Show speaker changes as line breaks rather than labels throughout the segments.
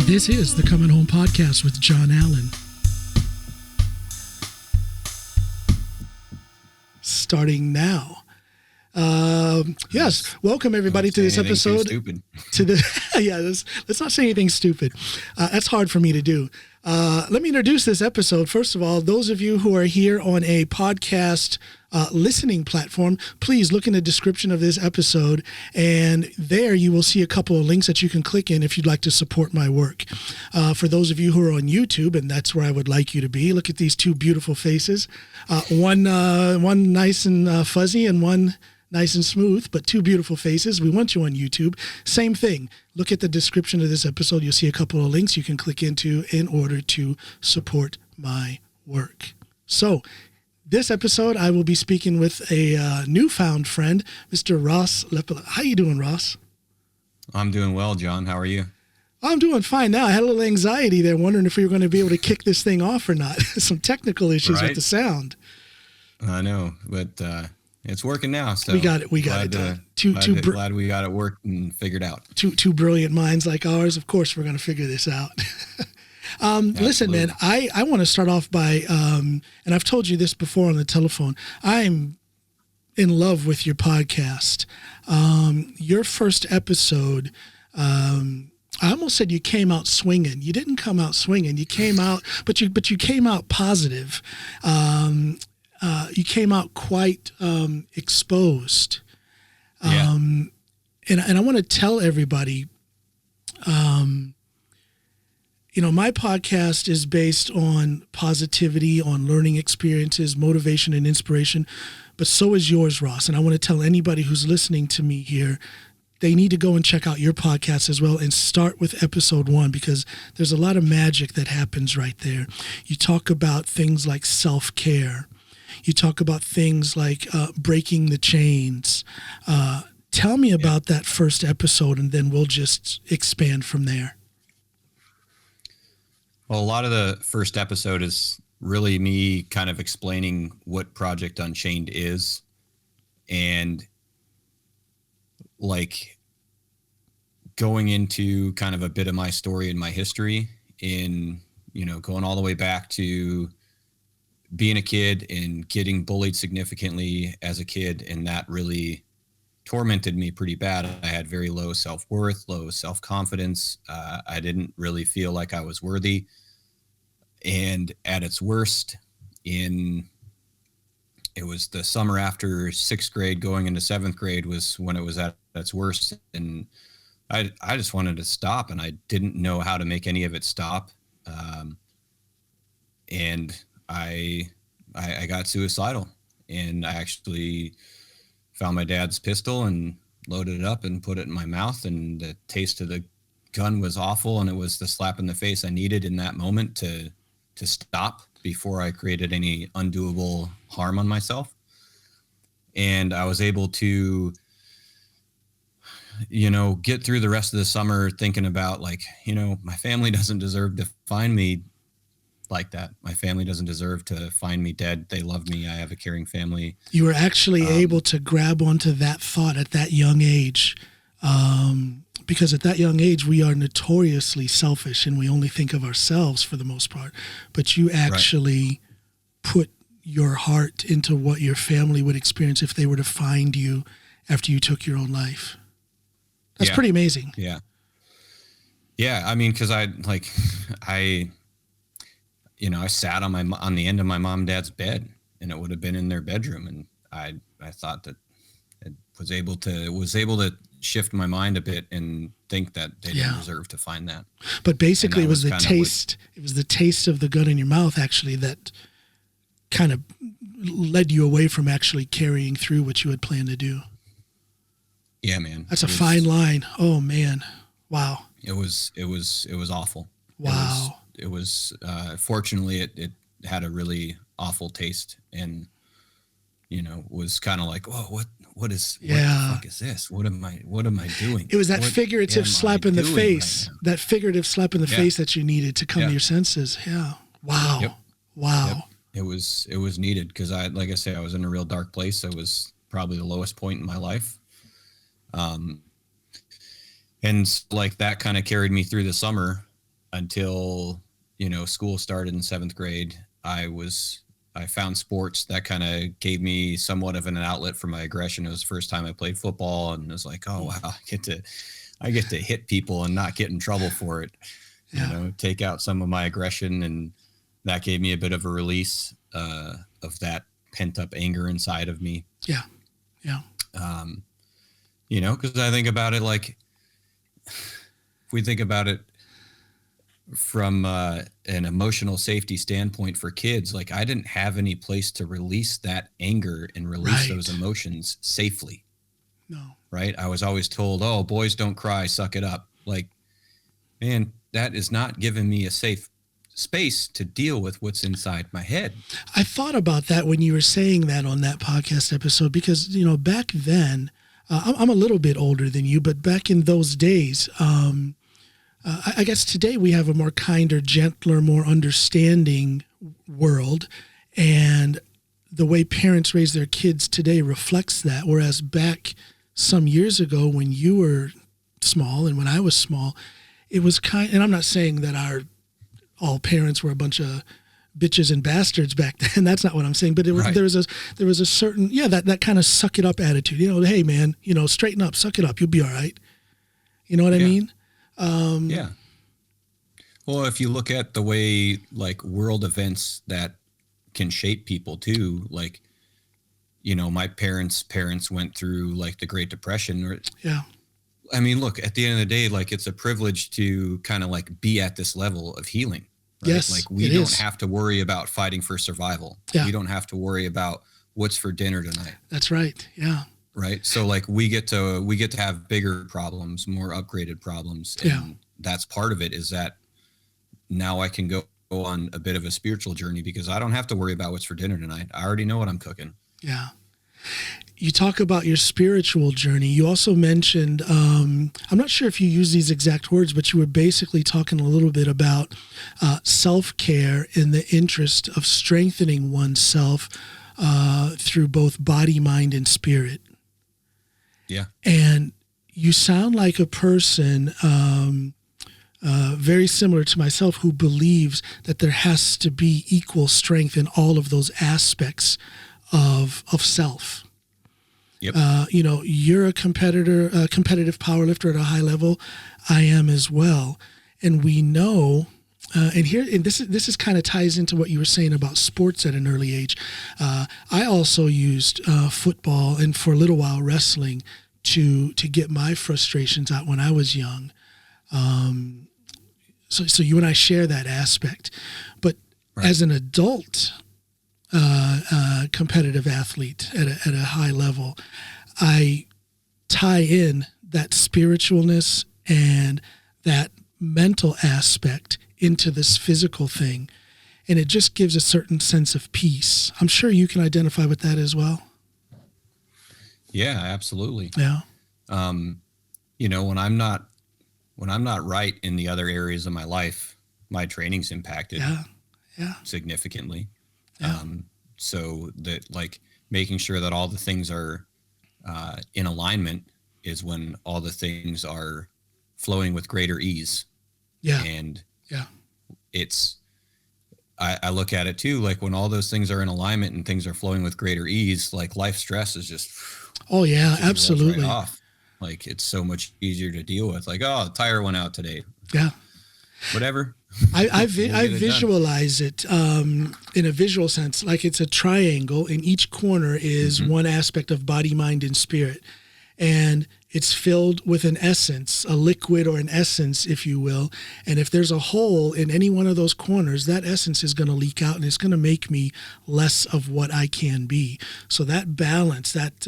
This is the Coming Home Podcast with John Allen. Starting now. Yes, welcome everybody to this episode. To the let's not say anything stupid. That's hard for me to do. Let me introduce this episode. First of all, those of you who are here on a podcast listening platform, please look in the description of this episode, and there you will see a couple of links that you can click in if you'd like to support my work. For those of you who are on YouTube, and that's where I would like you to be, look at these two beautiful faces. One nice and fuzzy, and one nice and smooth, but two beautiful faces. We want you on YouTube. Same thing. Look at the description of this episode. You'll see a couple of links you can click into in order to support my work. So, this episode, I will be speaking with a newfound friend, Mr. Ross Leppala. How you doing, Ross?
I'm doing well, John. How are you?
I'm doing fine now. I had a little anxiety there, wondering if we were going to be able to kick this thing off or not. Some technical issues with the sound.
I know, but it's working now. So
we got it.
Glad we got it worked and figured out.
Two brilliant minds like ours. Of course, we're going to figure this out. Listen, man, I want to start off by, and I've told you this before on the telephone, I'm in love with your podcast. Your first episode, I almost said you came out swinging. You didn't come out swinging. You came out, but you came out positive. You came out quite exposed. And I want to tell everybody, my podcast is based on positivity, on learning experiences, motivation, and inspiration, but so is yours, Ross. And I want to tell anybody who's listening to me here, they need to go and check out your podcast as well and start with episode 1, because there's a lot of magic that happens right there. You talk about things like self-care. You talk about things like breaking the chains. Tell me about that first episode, and then we'll just expand from there.
Well, a lot of the first episode is really me kind of explaining what Project Unchained is, and like going into kind of a bit of my story and my history in, going all the way back to being a kid and getting bullied significantly as a kid. And that really tormented me pretty bad. I had very low self-worth, low self-confidence. I didn't really feel like I was worthy. And at its worst, it was the summer after 6th grade going into 7th grade was when it was at its worst. And I just wanted to stop, and I didn't know how to make any of it stop. And I got suicidal, and I actually found my dad's pistol and loaded it up and put it in my mouth. And the taste of the gun was awful. And it was the slap in the face I needed in that moment to stop before I created any undoable harm on myself. And I was able to, get through the rest of the summer thinking about my family doesn't deserve to find me like that. My family doesn't deserve to find me dead. They love me. I have a caring family.
You were actually able to grab onto that thought at that young age. Because at that young age, we are notoriously selfish and we only think of ourselves for the most part. But you actually put your heart into what your family would experience if they were to find you after you took your own life. That's pretty amazing.
Yeah. Yeah. I mean, cause I sat on the end of my mom and dad's bed, and it would have been in their bedroom. And I thought that it was able to shift my mind a bit and think that they didn't deserve to find that.
But basically it was the taste. It was the taste of the gun in your mouth actually that kind of led you away from actually carrying through what you had planned to do.
Yeah, man.
That's a fine line. Oh man. Wow.
It was awful.
Wow.
It was fortunately it had a really awful taste, and was kind of like, oh, what the fuck is this? What am I doing?
It was that figurative slap in the face, that figurative slap in the face that you needed to come to your senses. Yeah. Wow.
Yep.
Wow.
Yep. It was needed, because like I say, I was in a real dark place. It was probably the lowest point in my life. And like that kind of carried me through the summer. until, school started in 7th grade, I found sports that kind of gave me somewhat of an outlet for my aggression. It was the first time I played football, and it was like, oh wow, I get to hit people and not get in trouble for it.
Yeah.
Take out some of my aggression, and that gave me a bit of a release of that pent up anger inside of me.
Yeah. Yeah.
Because I think about it like, if we think about it from an emotional safety standpoint for kids, like I didn't have any place to release that anger and release those emotions safely.
No.
Right. I was always told, oh, boys don't cry, suck it up. Like, man, that is not giving me a safe space to deal with what's inside my head.
I thought about that when you were saying that on that podcast episode, because, back then, I'm a little bit older than you, but back in those days, I guess today we have a more kinder, gentler, more understanding world. And the way parents raise their kids today reflects that. Whereas back some years ago when you were small and when I was small, it was and I'm not saying that all parents were a bunch of bitches and bastards back then. That's not what I'm saying. But there was a certain, that kind of suck it up attitude. Hey man, straighten up, suck it up, you'll be all right. You know what I mean?
Yeah. Well, if you look at the way like world events that can shape people too, like, my parents' went through like the Great Depression. I mean, look, at the end of the day, like it's a privilege to kind of like be at this level of healing. Right?
Yes,
like we don't have to worry about fighting for survival.
Yeah.
We don't have to worry about what's for dinner tonight.
That's right. Yeah.
Right. So like we get to have bigger problems, more upgraded problems. And that's part of it, is that now I can go on a bit of a spiritual journey because I don't have to worry about what's for dinner tonight. I already know what I'm cooking.
Yeah. You talk about your spiritual journey. You also mentioned, I'm not sure if you use these exact words, but you were basically talking a little bit about self-care in the interest of strengthening oneself through both body, mind, and spirit.
Yeah.
And you sound like a person very similar to myself who believes that there has to be equal strength in all of those aspects of self.
Yep.
You're a competitive powerlifter at a high level. I am as well. And we know, and this is kind of ties into what you were saying about sports at an early age. I also used football and for a little while wrestling to get my frustrations out when I was young. So you and I share that aspect, but as an adult, competitive athlete at a high level, I tie in that spiritualness and that mental aspect into this physical thing, and it just gives a certain sense of peace. I'm sure you can identify with that as well.
Yeah, absolutely.
Yeah.
When I'm not right in the other areas of my life, my training's impacted significantly.
Yeah.
So that like making sure that all the things are in alignment is when all the things are flowing with greater ease.
Yeah.
And I look at it too, like when all those things are in alignment and things are flowing with greater ease, like life stress is just,
absolutely.
Right off. Like it's so much easier to deal with. Like, oh, the tire went out today.
Yeah.
Whatever.
I visualize it in a visual sense, like it's a triangle, and each corner is one aspect of body, mind, and spirit. And it's filled with an essence, a liquid or an essence, if you will. And if there's a hole in any one of those corners, that essence is going to leak out and it's going to make me less of what I can be. So that balance, that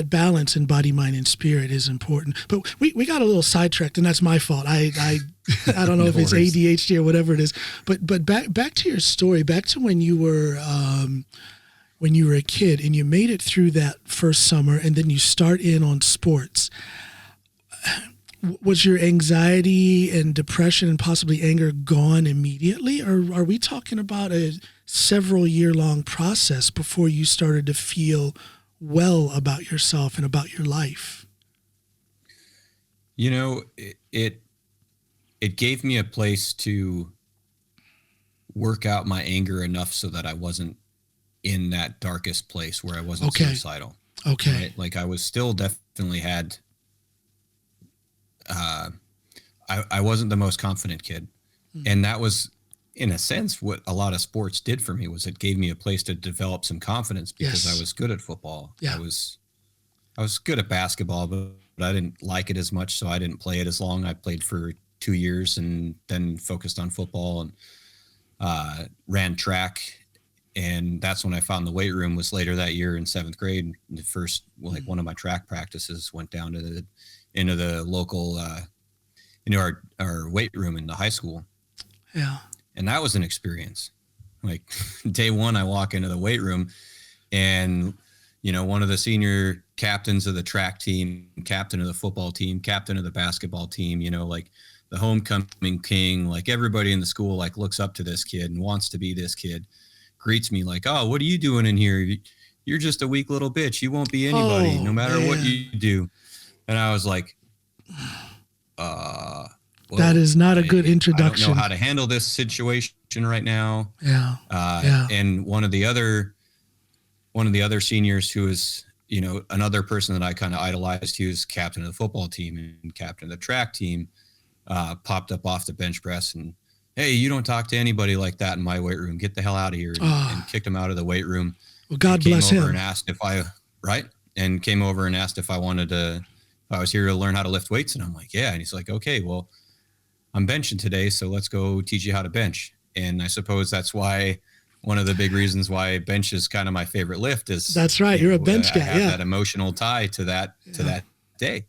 balance in body, mind, and spirit is important. But we got a little sidetracked, and that's my fault. I don't know if it's ADHD or whatever it is. But back to your story, back to when you were a kid and you made it through that first summer, and then you start in on sports. Was your anxiety and depression and possibly anger gone immediately, or are we talking about a several year-long process before you started to feel well about yourself and about your life?
It it gave me a place to work out my anger enough so that I wasn't in that darkest place where I wasn't suicidal.
Okay.
Right? Like I was still definitely had, I wasn't the most confident kid. And that was, in a sense, what a lot of sports did for me was it gave me a place to develop some confidence because I was good at football.
Yeah.
I was good at basketball, but I didn't like it as much. So I didn't play it as long. I played for 2 years and then focused on football and ran track. And that's when I found the weight room was later that year in 7th grade. The first, like one of my track practices went down to into the local, our weight room in the high school.
Yeah.
And that was an experience. Like day one, I walk into the weight room and, one of the senior captains of the track team, captain of the football team, captain of the basketball team, like the homecoming king, like everybody in the school, like looks up to this kid and wants to be this kid, greets me like, "Oh, what are you doing in here? You're just a weak little bitch. You won't be anybody no matter what you do." And I was like, well,
that is not a good introduction.
I don't know how to handle this situation right now.
Yeah.
And one of the other seniors who is, another person that I kind of idolized, who was captain of the football team and captain of the track team, popped up off the bench press and, "Hey, you don't talk to anybody like that in my weight room. Get the hell out of here." And kicked him out of the weight room.
Well, God bless him.
And asked if I wanted to, if I was here to learn how to lift weights. And I'm like, "Yeah." And he's like, "Okay, well, I'm benching today, so let's go teach you how to bench." And I suppose that's why one of the big reasons why bench is kind of my favorite lift is
that's right. You're a bench guy.
I have that emotional tie to that day.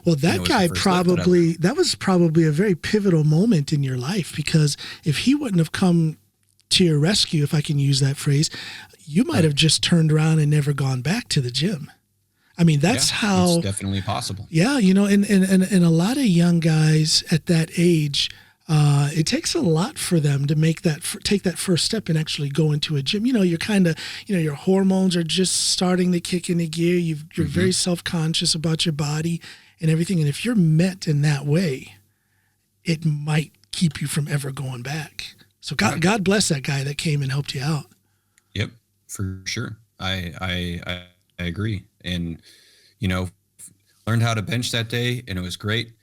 Well, that guy that was probably a very pivotal moment in your life, because if he wouldn't have come to your rescue, if I can use that phrase, you might have just turned around and never gone back to the gym. I mean, that's how
it's definitely possible.
Yeah. And a lot of young guys at that age, it takes a lot for them to take that first step and actually go into a gym. You're kind of, your hormones are just starting to kick into gear. You're very self-conscious about your body and everything. And if you're met in that way, it might keep you from ever going back. So God bless that guy that came and helped you out.
Yep, for sure. I agree. And, learned how to bench that day, and it was great.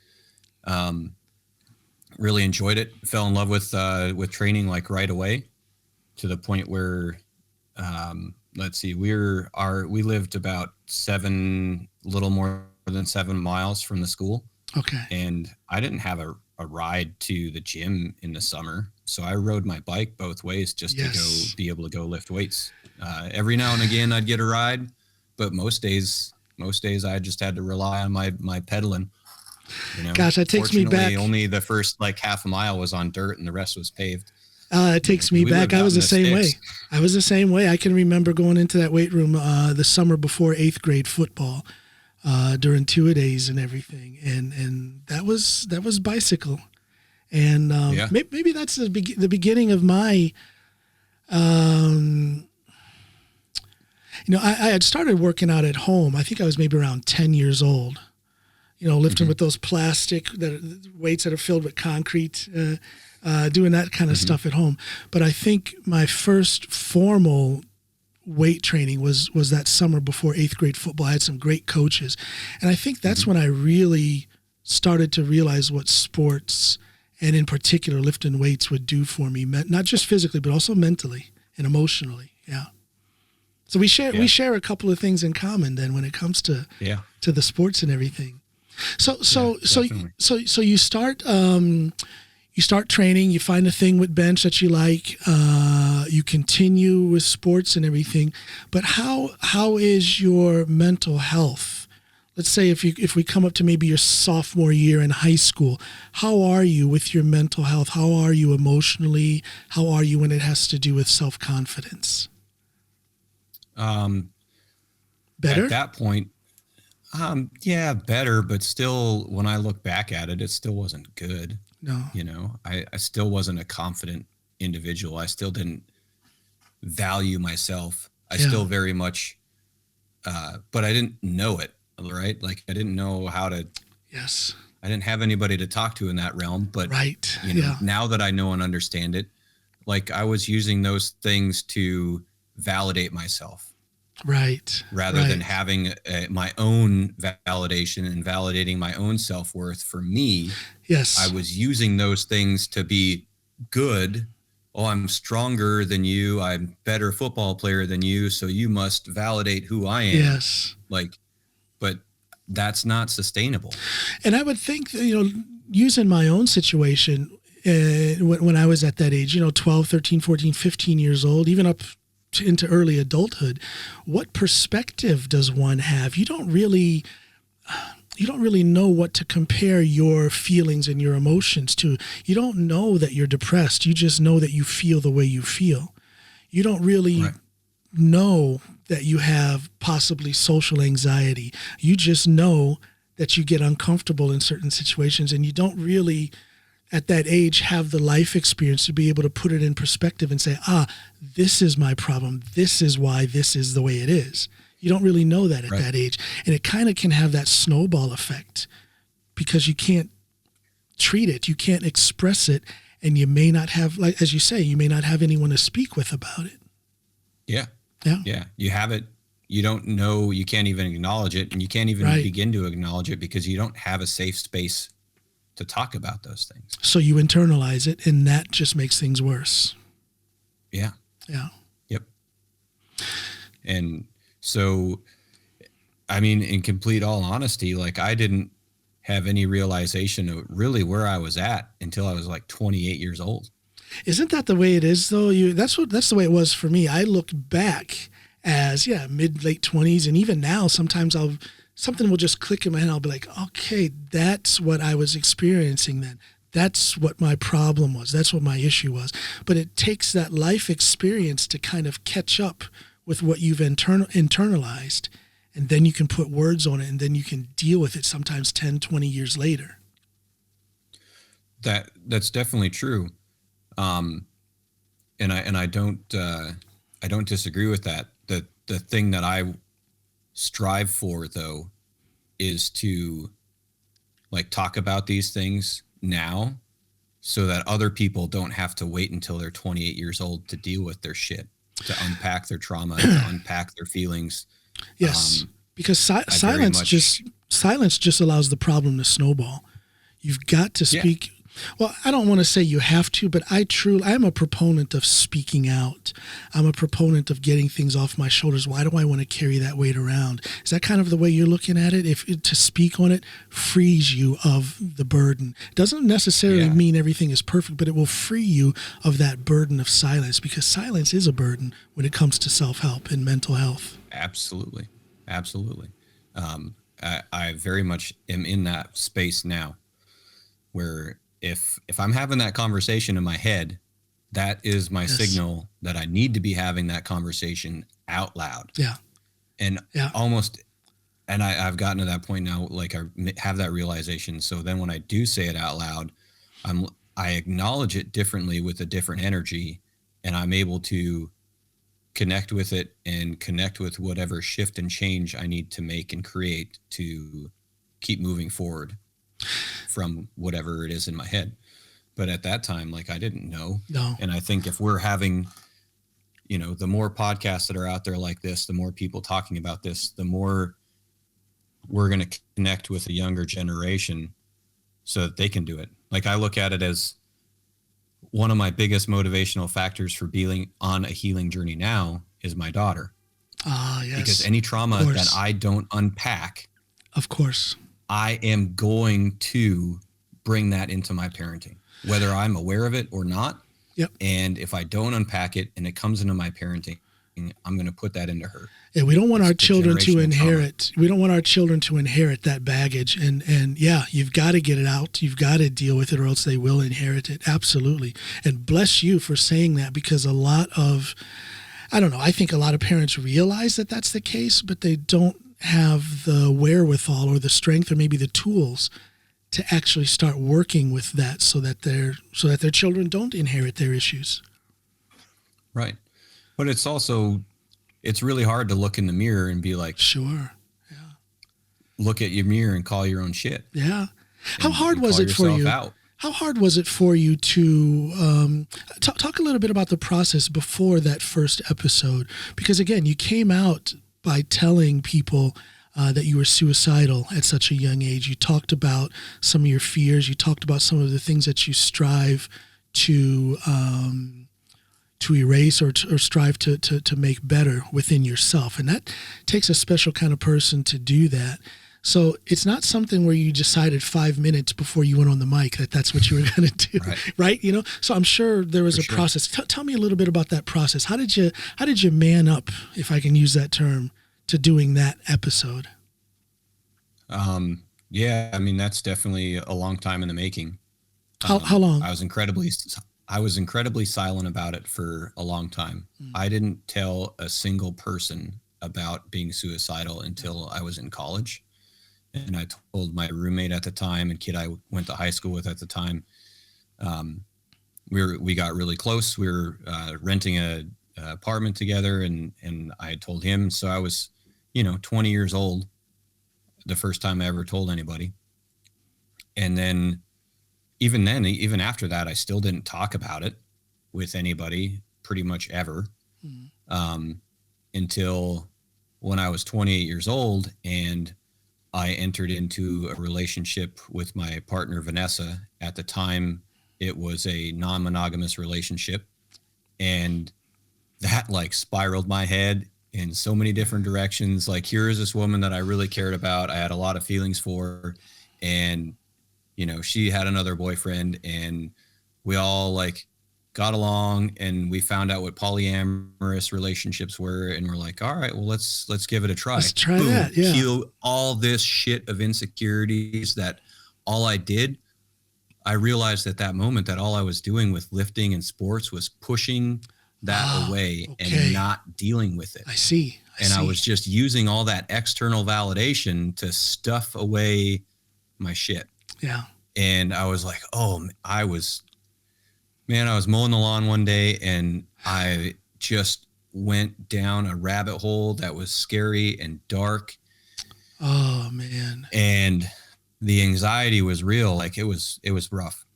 Really enjoyed it. Fell in love with training like right away, to the point where, we lived about little more than 7 miles from the school.
Okay.
And I didn't have a ride to the gym in the summer, so I rode my bike both ways just to go be able to go lift weights. Every now and again I'd get a ride, but most days I just had to rely on my pedaling.
Gosh, that takes me back.
Only the first like half a mile was on dirt and the rest was paved.
It takes me back. I was the same way. I can remember going into that weight room the summer before 8th grade football, during two-a-days and everything, and that was bicycle, and maybe that's the beginning of my. I had started working out at home. I think I was maybe around 10 years old. Lifting with those plastic weights that are filled with concrete, doing that kind of stuff at home. But I think my first formal weight training was that summer before 8th grade football. I had some great coaches. And I think that's when I really started to realize what sports, and in particular lifting weights, would do for me, not just physically, but also mentally and emotionally. Yeah. So we share a couple of things in common then when it comes to the sports and everything. So you start training, you find a thing with bench that you like, you continue with sports and everything. But how is your mental health? Let's say if we come up to maybe your sophomore year in high school, how are you with your mental health? How are you emotionally? How are you when it has to do with self-confidence? Better?
At that point, better, but still, when I look back at it, it still wasn't good.
No.
I still wasn't a confident individual. I still didn't value myself. I still very much, but I didn't know it, right? Like I didn't know how to I didn't have anybody to talk to in that realm, but
right.
Now that I know and understand it, like I was using those things to validate myself.
Right.
Rather than having my own validation and validating my own self-worth for me.
Yes.
I was using those things to be good. Oh, I'm stronger than you. I'm better football player than you. So you must validate who I am.
Yes.
But that's not sustainable.
And I would think, using my own situation, when I was at that age, 12, 13, 14, 15 years old, even up into early adulthood, what perspective does one have? You don't really know what to compare your feelings and your emotions to. You don't know that you're depressed. You just know that you feel the way you feel. You don't really know that you have possibly social anxiety. You just know that you get uncomfortable in certain situations, and you don't really, at that age, have the life experience to be able to put it in perspective and say, this is my problem. This is why this is the way it is. You don't really know that at that age. And it kind of can have that snowball effect because you can't treat it. You can't express it. And you may not have, like, as you say, you may not have anyone to speak with about it.
Yeah.
Yeah.
Yeah. You have it. You don't know, you can't even acknowledge it, and you can't even begin to acknowledge it because you don't have a safe space to talk about those things.
So you internalize it, and that just makes things worse.
Yeah.
Yeah.
Yep. And so, I mean, in complete all honesty, like I didn't have any realization of really where I was at until I was like 28 years old.
Isn't that the way it is though? That's the way it was for me. I look back as mid late 20s, and even now sometimes something will just click in my head. I'll be like, okay, that's what I was experiencing then. That's what my problem was. That's what my issue was. But it takes that life experience to kind of catch up with what you've internalized, and then you can put words on it, and then you can deal with it sometimes 10, 20 years later.
That's definitely true. And I don't disagree with that. The thing that I strive for though is to like talk about these things now so that other people don't have to wait until they're 28 years old to deal with their shit, to unpack their trauma, to unpack their feelings.
Yes. Because silence just allows the problem to snowball. You've got to speak. Yeah. Well, I don't want to say you have to, but I'm a proponent of speaking out. I'm a proponent of getting things off my shoulders. Why do I want to carry that weight around? Is that kind of the way you're looking at it? To speak on it frees you of the burden. It doesn't necessarily mean everything is perfect, but it will free you of that burden of silence, because silence is a burden when it comes to self-help and mental health.
Absolutely. Absolutely. I very much am in that space now where if I'm having that conversation in my head, that is my signal that I need to be having that conversation out loud.
Yeah.
And I've gotten to that point now, like I have that realization. So then when I do say it out loud, I acknowledge it differently with a different energy, and I'm able to connect with it and connect with whatever shift and change I need to make and create to keep moving forward from whatever it is in my head. But at that time, like I didn't know.
No.
And I think if we're having, the more podcasts that are out there like this, the more people talking about this, the more we're going to connect with a younger generation so that they can do it. Like I look at it as one of my biggest motivational factors for being on a healing journey now is my daughter.
Yes.
Because any trauma that I don't unpack,
of course,
I am going to bring that into my parenting, whether I'm aware of it or not.
Yep.
And if I don't unpack it and it comes into my parenting, I'm going to put that into her.
Yeah, we don't want our children to inherit. Trauma. We don't want our children to inherit that baggage. And you've got to get it out. You've got to deal with it, or else they will inherit it. Absolutely. And bless you for saying that, because I think a lot of parents realize that that's the case, but they don't have the wherewithal or the strength or maybe the tools to actually start working with that so that their children don't inherit their issues.
Right. But it's really hard to look in the mirror and be like,
sure.
Yeah. Look at your mirror and call your own shit.
Yeah. How hard was it for you? How hard was it for you to talk a little bit about the process before that first episode? Because again, you came out by telling people that you were suicidal at such a young age. You talked about some of your fears. You talked about some of the things that you strive to erase or strive to make better within yourself. And that takes a special kind of person to do that. So it's not something where you decided 5 minutes before you went on the mic that that's what you were going to do, right? You know, so I'm sure there was process. Tell me a little bit about that process. How did you man up, if I can use that term, to doing that episode?
Yeah, I mean, that's definitely a long time in the making.
How long?
I was incredibly silent about it for a long time. I didn't tell a single person about being suicidal until I was in college. And I told my roommate at the time and kid I went to high school with at the time. We got really close. We were renting a apartment together, and I had told him. So I was, 20 years old the first time I ever told anybody. And then, even after that, I still didn't talk about it with anybody pretty much ever, until when I was 28 years old and I entered into a relationship with my partner, Vanessa. At the time, it was a non-monogamous relationship. And that spiraled my head in so many different directions. Here is this woman that I really cared about. I had a lot of feelings for, and, she had another boyfriend, and we all got along, and we found out what polyamorous relationships were, and we're like, all right, well, let's give it a try.
Let's try that. Yeah.
Heal all this shit of insecurities that all I did. I realized at that moment that all I was doing with lifting and sports was pushing that away and not dealing with it.
I see.
I was just using all that external validation to stuff away my shit.
Yeah.
And I was like, I was mowing the lawn one day, and I just went down a rabbit hole that was scary and dark.
Oh man.
And the anxiety was real. It was rough.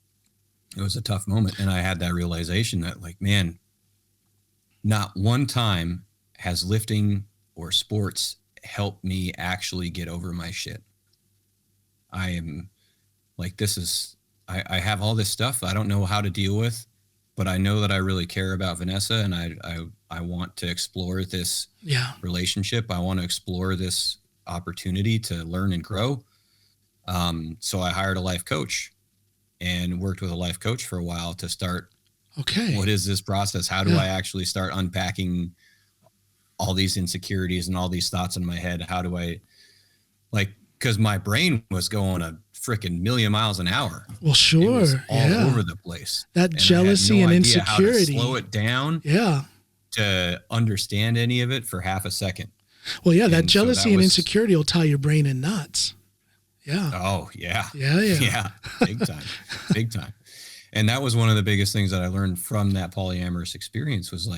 It was a tough moment. And I had that realization that man, not one time has lifting or sports helped me actually get over my shit. I am I have all this stuff I don't know how to deal with, but I know that I really care about Vanessa, and I want to explore this relationship. I want to explore this opportunity to learn and grow. So I hired a life coach and worked with a life coach for a while to start.
Okay.
What is this process? How do I actually start unpacking all these insecurities and all these thoughts in my head? How do I because my brain was going a freaking million miles an hour.
Well, sure.
It was all over the place.
That jealousy and insecurity.
How to slow it down.
Yeah.
To understand any of it for half a second.
Well, yeah, that jealousy and insecurity will tie your brain in knots. Yeah.
Oh, yeah.
Yeah.
Yeah. Big time. Big time. And that was one of the biggest things that I learned from that polyamorous experience was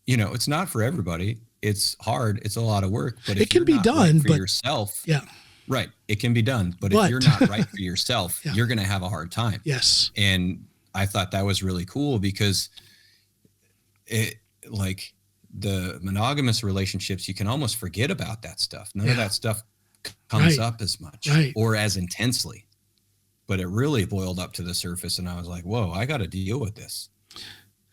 it's not for everybody. It's hard. It's a lot of work, but
it can be done
for yourself.
Yeah.
Right. It can be done. But if you're not right for yourself, you're going to have a hard time.
Yes.
And I thought that was really cool because the monogamous relationships, you can almost forget about that stuff. None of that stuff comes up as much or as intensely, but it really boiled up to the surface. And I was like, whoa, I got to deal with this.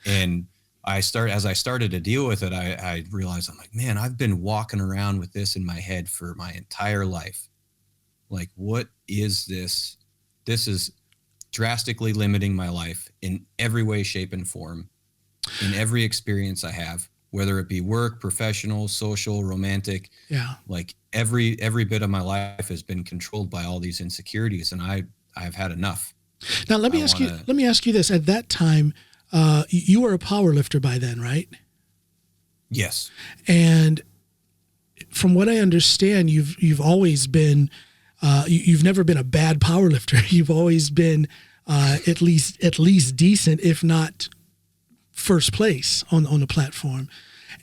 And as I started to deal with it, I realized, I'm like, man, I've been walking around with this in my head for my entire life. What is this? This is drastically limiting my life in every way, shape, and form, in every experience I have, whether it be work, professional, social, romantic.
Yeah.
Every bit of my life has been controlled by all these insecurities, and I've had enough.
Now, let me ask you this. At that time, you were a power lifter by then, right?
Yes.
And from what I understand, you've always been, you've never been a bad power lifter. You've always been at least decent, if not first place on the platform.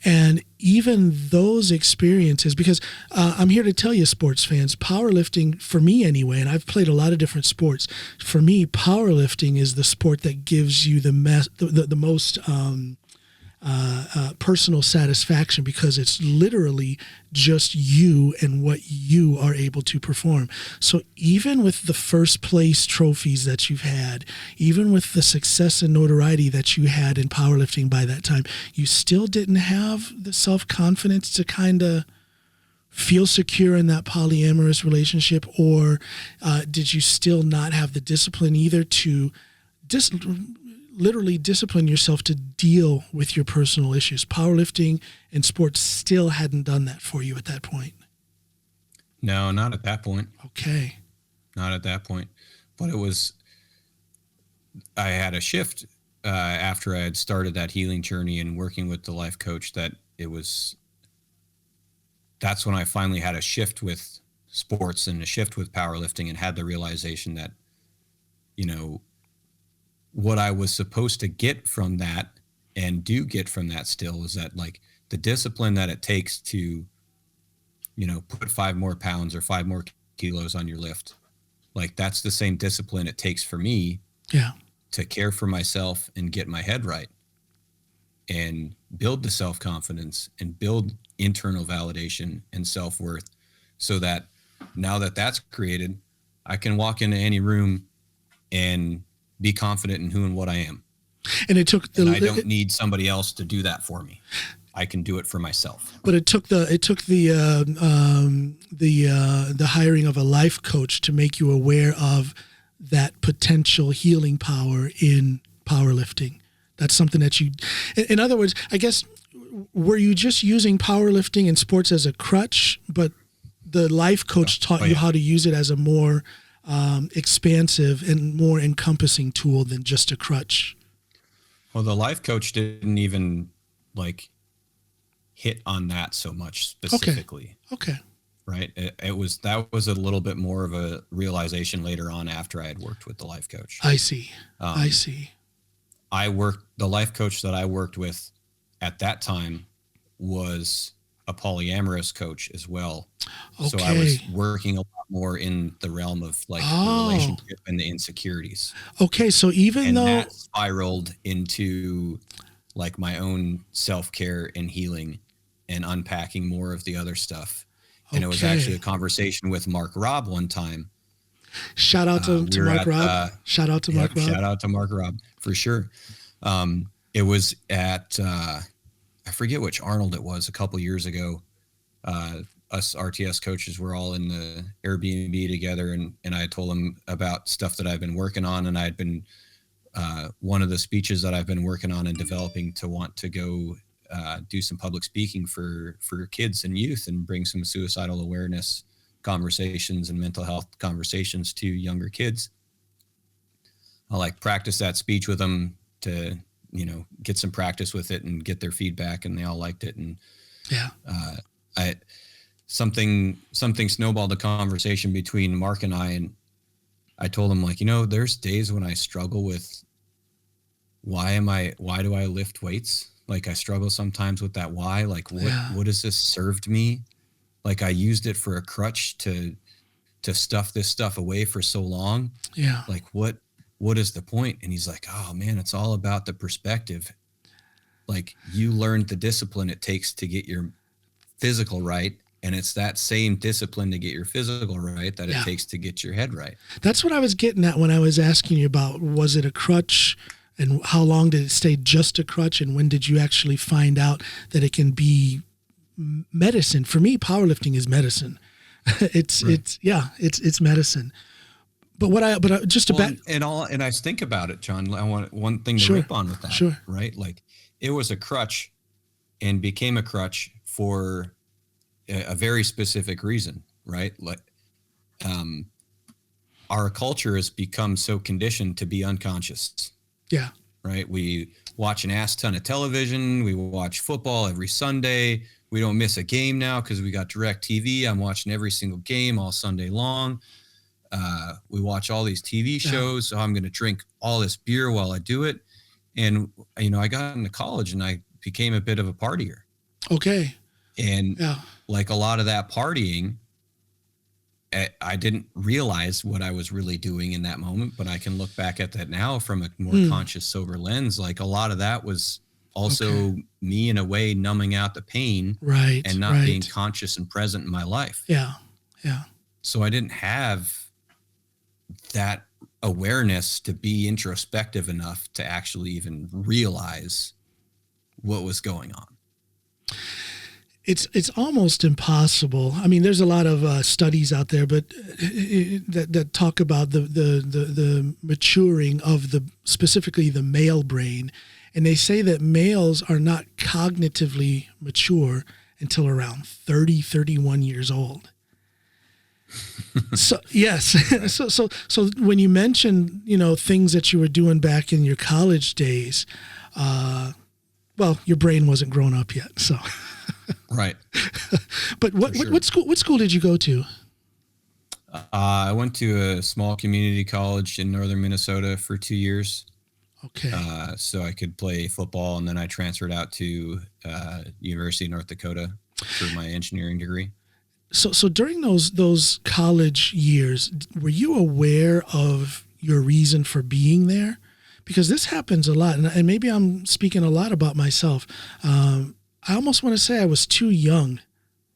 And even those experiences, because I'm here to tell you, sports fans, powerlifting, for me anyway, and I've played a lot of different sports, for me, powerlifting is the sport that gives you the most personal satisfaction, because it's literally just you and what you are able to perform. So even with the first place trophies that you've had, even with the success and notoriety that you had in powerlifting by that time, you still didn't have the self-confidence to kind of feel secure in that polyamorous relationship, or did you still not have the discipline either to literally discipline yourself to deal with your personal issues? Powerlifting and sports still hadn't done that for you at that point.
No, not at that point.
Okay.
Not at that point. But I had a shift after I had started that healing journey and working with the life coach, that's when I finally had a shift with sports and a shift with powerlifting, and had the realization that, what I was supposed to get from that and do get from that still is that, like, the discipline that it takes to, put 5 more pounds or 5 more kilos on your lift. Like, that's the same discipline it takes for me to care for myself and get my head right and build the self-confidence and build internal validation and self-worth, so that now that that's created, I can walk into any room and be confident in who and what I am.
And it took
I don't need somebody else to do that for me. I can do it for myself.
But it took the hiring of a life coach to make you aware of that potential healing power in powerlifting. That's something that in other words, I guess, were you just using powerlifting and sports as a crutch, but the life coach taught you how to use it as a more expansive and more encompassing tool than just a crutch?
Well, the life coach didn't even hit on that so much specifically.
Okay.
Right. That was a little bit more of a realization later on after I had worked with the life coach.
I see.
The life coach that I worked with at that time was a polyamorous coach as well.
Okay.
So I was working a lot more in the realm of the relationship and the insecurities.
Okay. So
that spiraled into my own self-care and healing and unpacking more of the other stuff. And it was actually a conversation with Mark Robb one time.
Shout out to Mark Robb. Shout out to Mark Robb.
Shout out to Mark Robb for sure. It was at, I forget which Arnold it was, a couple years ago. Us RTS coaches were all in the Airbnb together, and I told him about stuff that I've been working on. And I had been, one of the speeches that I've been working on and developing to want to go do some public speaking for kids and youth and bring some suicidal awareness conversations and mental health conversations to younger kids. I'll practice that speech with them to, get some practice with it and get their feedback, and they all liked it. And something snowballed a conversation between Mark and and I told him, there's days when I struggle with why do I lift weights? I struggle sometimes with that. Why? What has this served me? I used it for a crutch to stuff this stuff away for so long.
Yeah.
What is the point? And he's like, oh man, it's all about the perspective. You learned the discipline it takes to get your physical right. And it's that same discipline to get your physical right that it takes to get your head right. That's
what I was getting at when I was asking you about, was it a crutch? And how long did it stay just a crutch? And when did you actually find out that it can be medicine? For me, powerlifting is medicine. It's medicine. But
and I think about it, John, I want one thing to rip on with that.
Sure.
Right? It was a crutch and became a crutch for a very specific reason, right? Our culture has become so conditioned to be unconscious.
Yeah.
Right. We watch an ass ton of television. We watch football every Sunday. We don't miss a game now because we got direct TV. I'm watching every single game all Sunday long. We watch all these TV shows. So I'm going to drink all this beer while I do it. And, I got into college and I became a bit of a partier.
Okay.
And like a lot of that partying, I didn't realize what I was really doing in that moment, but I can look back at that now from a more conscious, sober lens. Like a lot of that was also me in a way numbing out the pain, and not being conscious and present in my life.
Yeah. Yeah.
So I didn't have that awareness to be introspective enough to actually even realize what was going on.
It's almost impossible. I mean, there's a lot of studies out there, but that talk about the maturing of specifically the male brain, and they say that males are not cognitively mature until around 30, 31 years old. So yes, so when you mention things that you were doing back in your college days, well, your brain wasn't grown up yet, so.
Right.
But what school did you go to?
I went to a small community college in northern Minnesota for 2 years.
Okay.
So I could play football, and then I transferred out to University of North Dakota for my engineering degree.
So during those college years, were you aware of your reason for being there? Because this happens a lot, and maybe I'm speaking a lot about myself. I almost want to say I was too young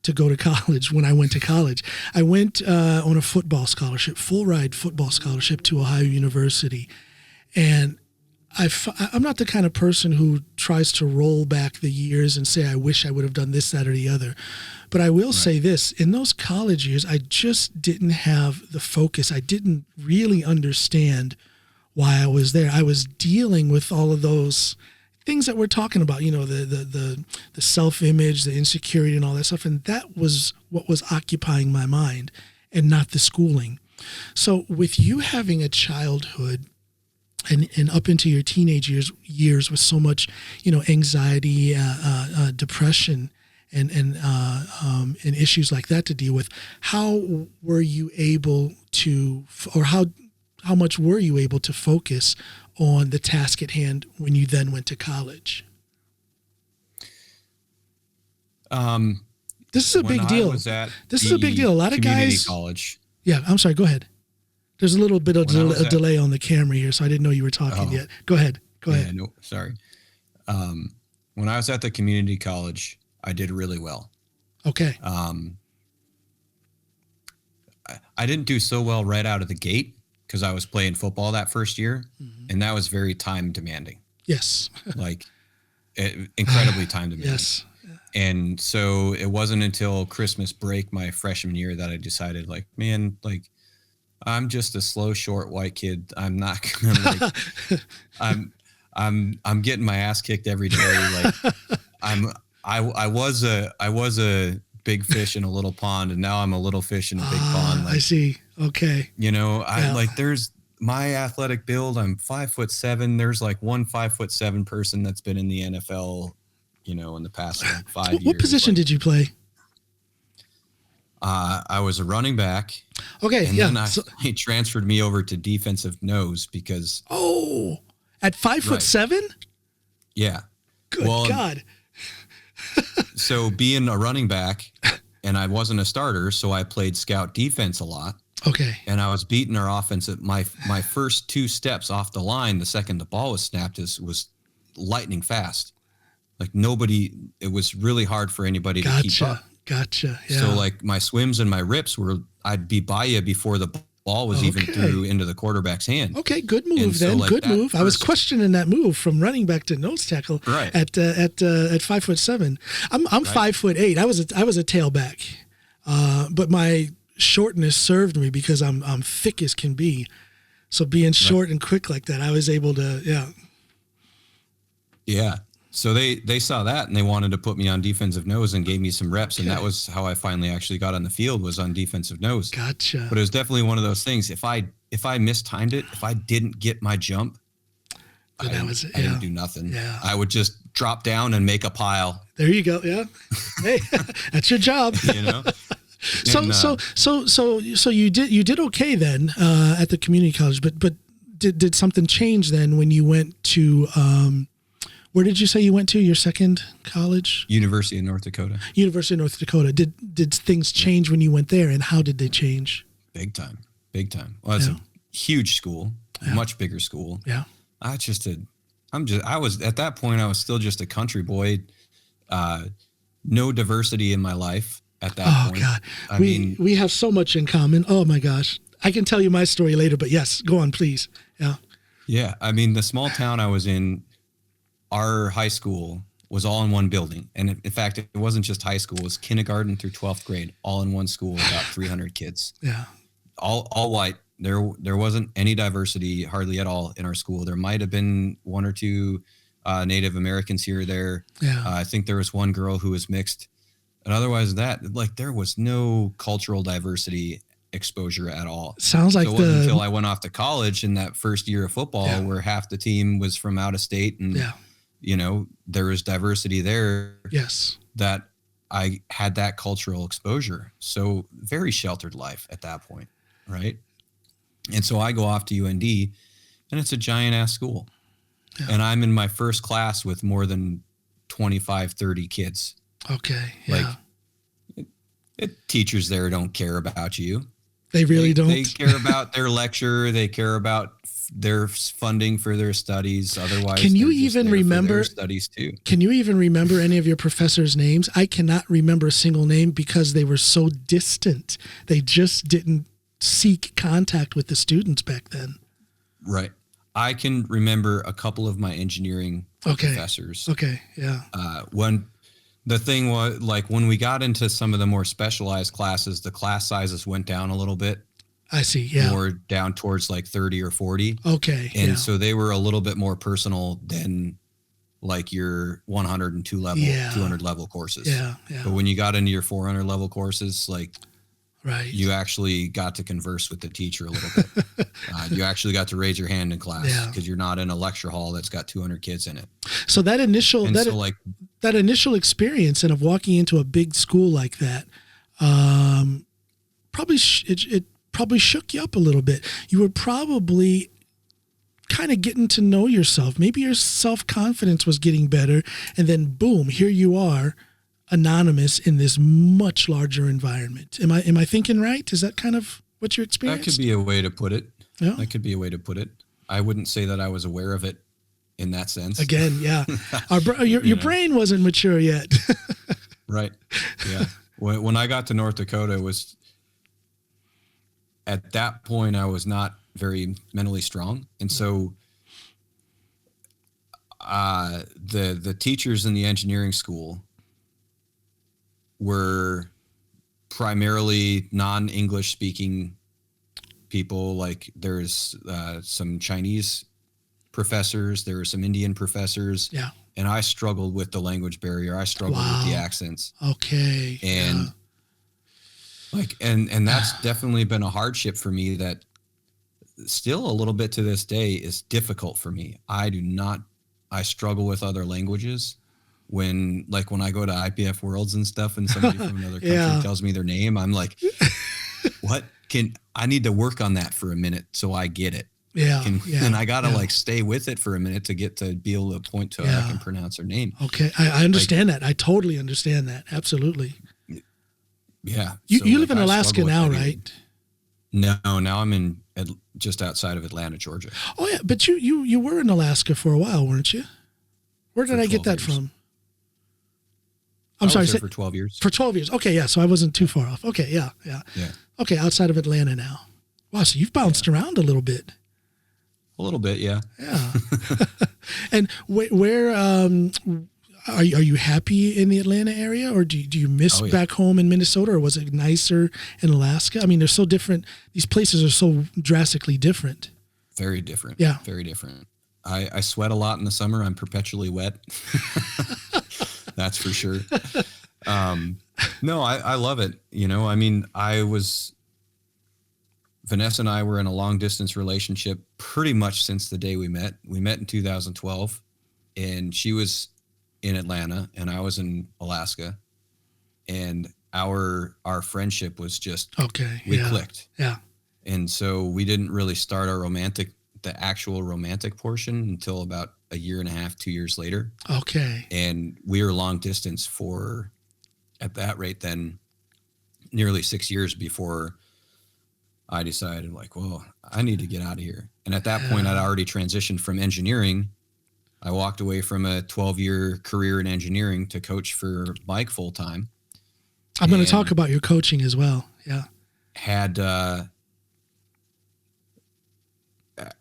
to go to college when I went to college. I went on a football scholarship, full ride football scholarship to Ohio University. And I'm not the kind of person who tries to roll back the years and say, I wish I would have done this, that, or the other. But I will say this, in those college years, I just didn't have the focus. I didn't really understand why I was there. I was dealing with all of those things that we're talking about, the self-image, the insecurity and all that stuff. And that was what was occupying my mind, and not the schooling. So with you having a childhood and up into your teenage years with so much, anxiety, depression and issues like that to deal with, how were you able to, or how much were you able to focus on the task at hand when you then went to college? This is a big deal. This is a big deal. A lot of guys.
College.
Yeah, I'm sorry. Go ahead. There's a little bit of a delay on the camera here, so I didn't know you were talking yet. Go ahead. Go ahead.
No, sorry. When I was at the community college, I did really well.
Okay.
I didn't do so well right out of the gate because I was playing football that first year, and that was very time demanding.
Yes.
Like incredibly time demanding.
Yes.
And so it wasn't until Christmas break my freshman year that I decided, like, man, like, I'm just a slow, short white kid. I'm not gonna I'm getting my ass kicked every day. Like I was a big fish in a little pond, and now I'm a little fish in a big pond. Like,
I see. Okay.
There's my athletic build. I'm 5'7". There's like one 5'7" person that's been in the NFL, in the past 5 years.
What position did you play?
I was a running back.
Okay.
And then he transferred me over to defensive nose because.
Oh, at 5'7"?
Yeah.
Good God.
So being a running back, and I wasn't a starter, so I played scout defense a lot.
Okay.
And I was beating our offense at my first 2 steps off the line. The second the ball was snapped was lightning fast. Like it was really hard for anybody to keep up.
Gotcha. Yeah.
So like my swims and my rips I'd be by you before the ball was even through into the quarterback's hand.
Okay, good move then. So good move. I was questioning that move from running back to nose tackle at 5'7". I'm 5'8". I was a tailback, but my shortness served me because I'm thick as can be. So being short and quick like that, I was able to
Yeah. So they saw that and they wanted to put me on defensive nose and gave me some reps. And that was how I finally actually got on the field, was on defensive nose.
Gotcha.
But it was definitely one of those things. If I mistimed it, if I didn't get my jump, I didn't do nothing. Yeah. I would just drop down and make a pile.
There you go. Yeah. Hey, that's your job. So you did okay then at the community college, but did something change then when you went to Where did you say you went to your second college?
University of North Dakota.
University of North Dakota. Did things change when you went there, and how did they change?
Big time. Well, it's a huge school, much bigger school.
Yeah.
I was at that point, I was still just a country boy. No diversity in my life at that point.
Oh God. We have so much in common. Oh my gosh. I can tell you my story later, but yes, go on, please. Yeah.
Yeah. I mean, the small town I was in, our high school was all in one building. And in fact, it wasn't just high school, it was kindergarten through 12th grade, all in one school, about 300 kids.
Yeah.
All white. There wasn't any diversity hardly at all in our school. There might have been one or two Native Americans here or there.
Yeah.
I think there was one girl who was mixed. And otherwise there was no cultural diversity exposure at all.
Sounds like
so it wasn't until I went off to college in that first year of football where half the team was from out of state and there was diversity there.
Yes.
That I had that cultural exposure. So very sheltered life at that point. Right. And so I go off to UND and it's a giant ass school. Yeah. And I'm in my first class with more than 25, 30 kids.
Okay. Yeah.
Teachers there don't care about you.
They really don't.
They care about their lecture. They care about their funding for their studies. Otherwise,
can you even remember
their studies too?
Can you even remember any of your professors' names? I cannot remember a single name because they were so distant. They just didn't seek contact with the students back then.
Right. I can remember a couple of my engineering professors.
Okay. Yeah.
When the thing was, like, when we got into some of the more specialized classes, the class sizes went down a little bit.
I see. Yeah.
More down towards like 30 or 40.
Okay.
And so they were a little bit more personal than like your 102 level, 200 level courses.
Yeah. Yeah.
But when you got into your 400 level courses, like,
right,
you actually got to converse with the teacher a little bit. You actually got to raise your hand in class because you're not in a lecture hall that's got 200 kids in it.
So that initial experience and of walking into a big school like that, it probably shook you up a little bit. You were probably kind of getting to know yourself. Maybe your self-confidence was getting better, and then boom, here you are, anonymous in this much larger environment. Am I thinking right? Is that kind of what you experienced?
That could be a way to put it.
Yeah.
That could be a way to put it. I wouldn't say that I was aware of it in that sense.
Again, yeah. Your brain wasn't mature yet.
Right. Yeah. When I got to North Dakota, it was at that point I was not very mentally strong. And so the teachers in the engineering school were primarily non-English speaking people. Like there's some Chinese professors, there were some Indian professors.
Yeah.
And I struggled with the language barrier. I struggled with the accents.
Okay.
And and that's definitely been a hardship for me that still a little bit to this day is difficult for me. I struggle with other languages. When I go to IPF Worlds and stuff and somebody from another country tells me their name, I'm like, what I need to work on that for a minute so I get it.
Yeah.
And I got to stay with it for a minute to get to be able to point to I can pronounce their name.
Okay. I understand that. I totally understand that. Absolutely.
Yeah.
You live in Alaska now, right?
No, now I'm just outside of Atlanta, Georgia.
Oh yeah. But you were in Alaska for a while, weren't you? Where did I get that from?
I was there for 12 years.
For 12 years. Okay, yeah. So I wasn't too far off. Okay, yeah. Okay, outside of Atlanta now. Wow, so you've bounced around a little bit.
A little bit, yeah.
Yeah. And where are you happy in the Atlanta area, or do you miss back home in Minnesota, or was it nicer in Alaska? I mean, they're so different. These places are so drastically different.
Very different.
Yeah.
Very different. I sweat a lot in the summer. I'm perpetually wet. That's for sure. No, I love it. I mean, Vanessa and I were in a long distance relationship pretty much since the day we met. We met in 2012 and she was in Atlanta and I was in Alaska, and our friendship was just, we clicked.
Yeah.
And so we didn't really start our romantic the actual romantic portion until about a year and a half, 2 years later.
Okay.
And we were long distance for, at that rate, then nearly 6 years before I decided, like, well, I need to get out of here. And at that point, I'd already transitioned from engineering. I walked away from a 12-year career in engineering to coach for Mike full time.
I'm going to talk about your coaching as well. Yeah.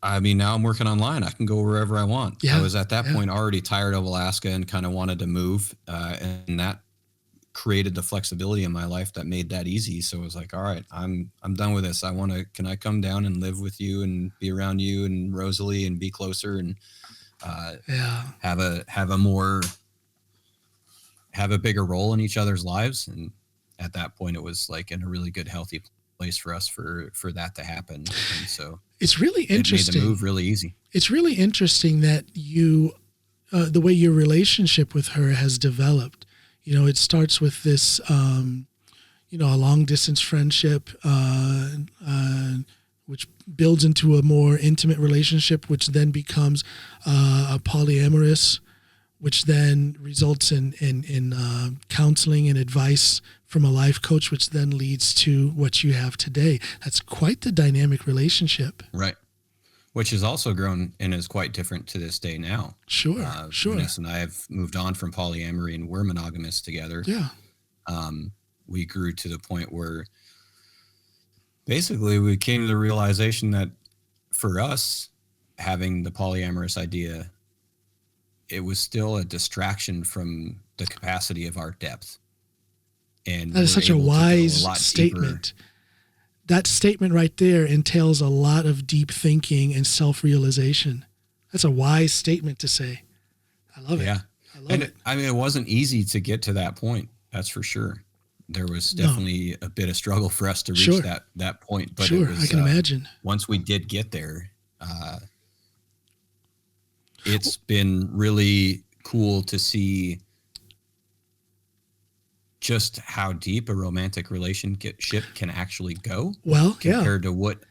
Now I'm working online. I can go wherever I want.
Yeah.
I was at that point already tired of Alaska and kind of wanted to move. And that created the flexibility in my life that made that easy. So it was like, all right, I'm done with this. Can I come down and live with you and be around you and Rosalie and be closer and have a bigger role in each other's lives. And at that point it was like in a really good, healthy place for us for that to happen. And so
it's really interesting.
It made the move really easy.
It's really interesting that you, the way your relationship with her has developed. You know, it starts with this, a long distance friendship, which builds into a more intimate relationship, which then becomes a polyamorous, which then results in counseling and advice from a life coach, which then leads to what you have today. That's quite the dynamic relationship.
Right. Which has also grown and is quite different to this day now.
Sure.
Vanessa and I have moved on from polyamory and we're monogamous together.
Yeah.
We grew to the point where basically we came to the realization that for us, having the polyamorous idea, it was still a distraction from the capacity of our depth. And
that is such a wise statement. Deeper. That statement right there entails a lot of deep thinking and self-realization. That's a wise statement to say. I love it.
Yeah. I love it. It wasn't easy to get to that point. That's for sure. There was definitely a bit of struggle for us to reach that point. But
it was, I can imagine.
Once we did get there, it's been really cool to see just how deep a romantic relationship can actually go.
Well,
compared to what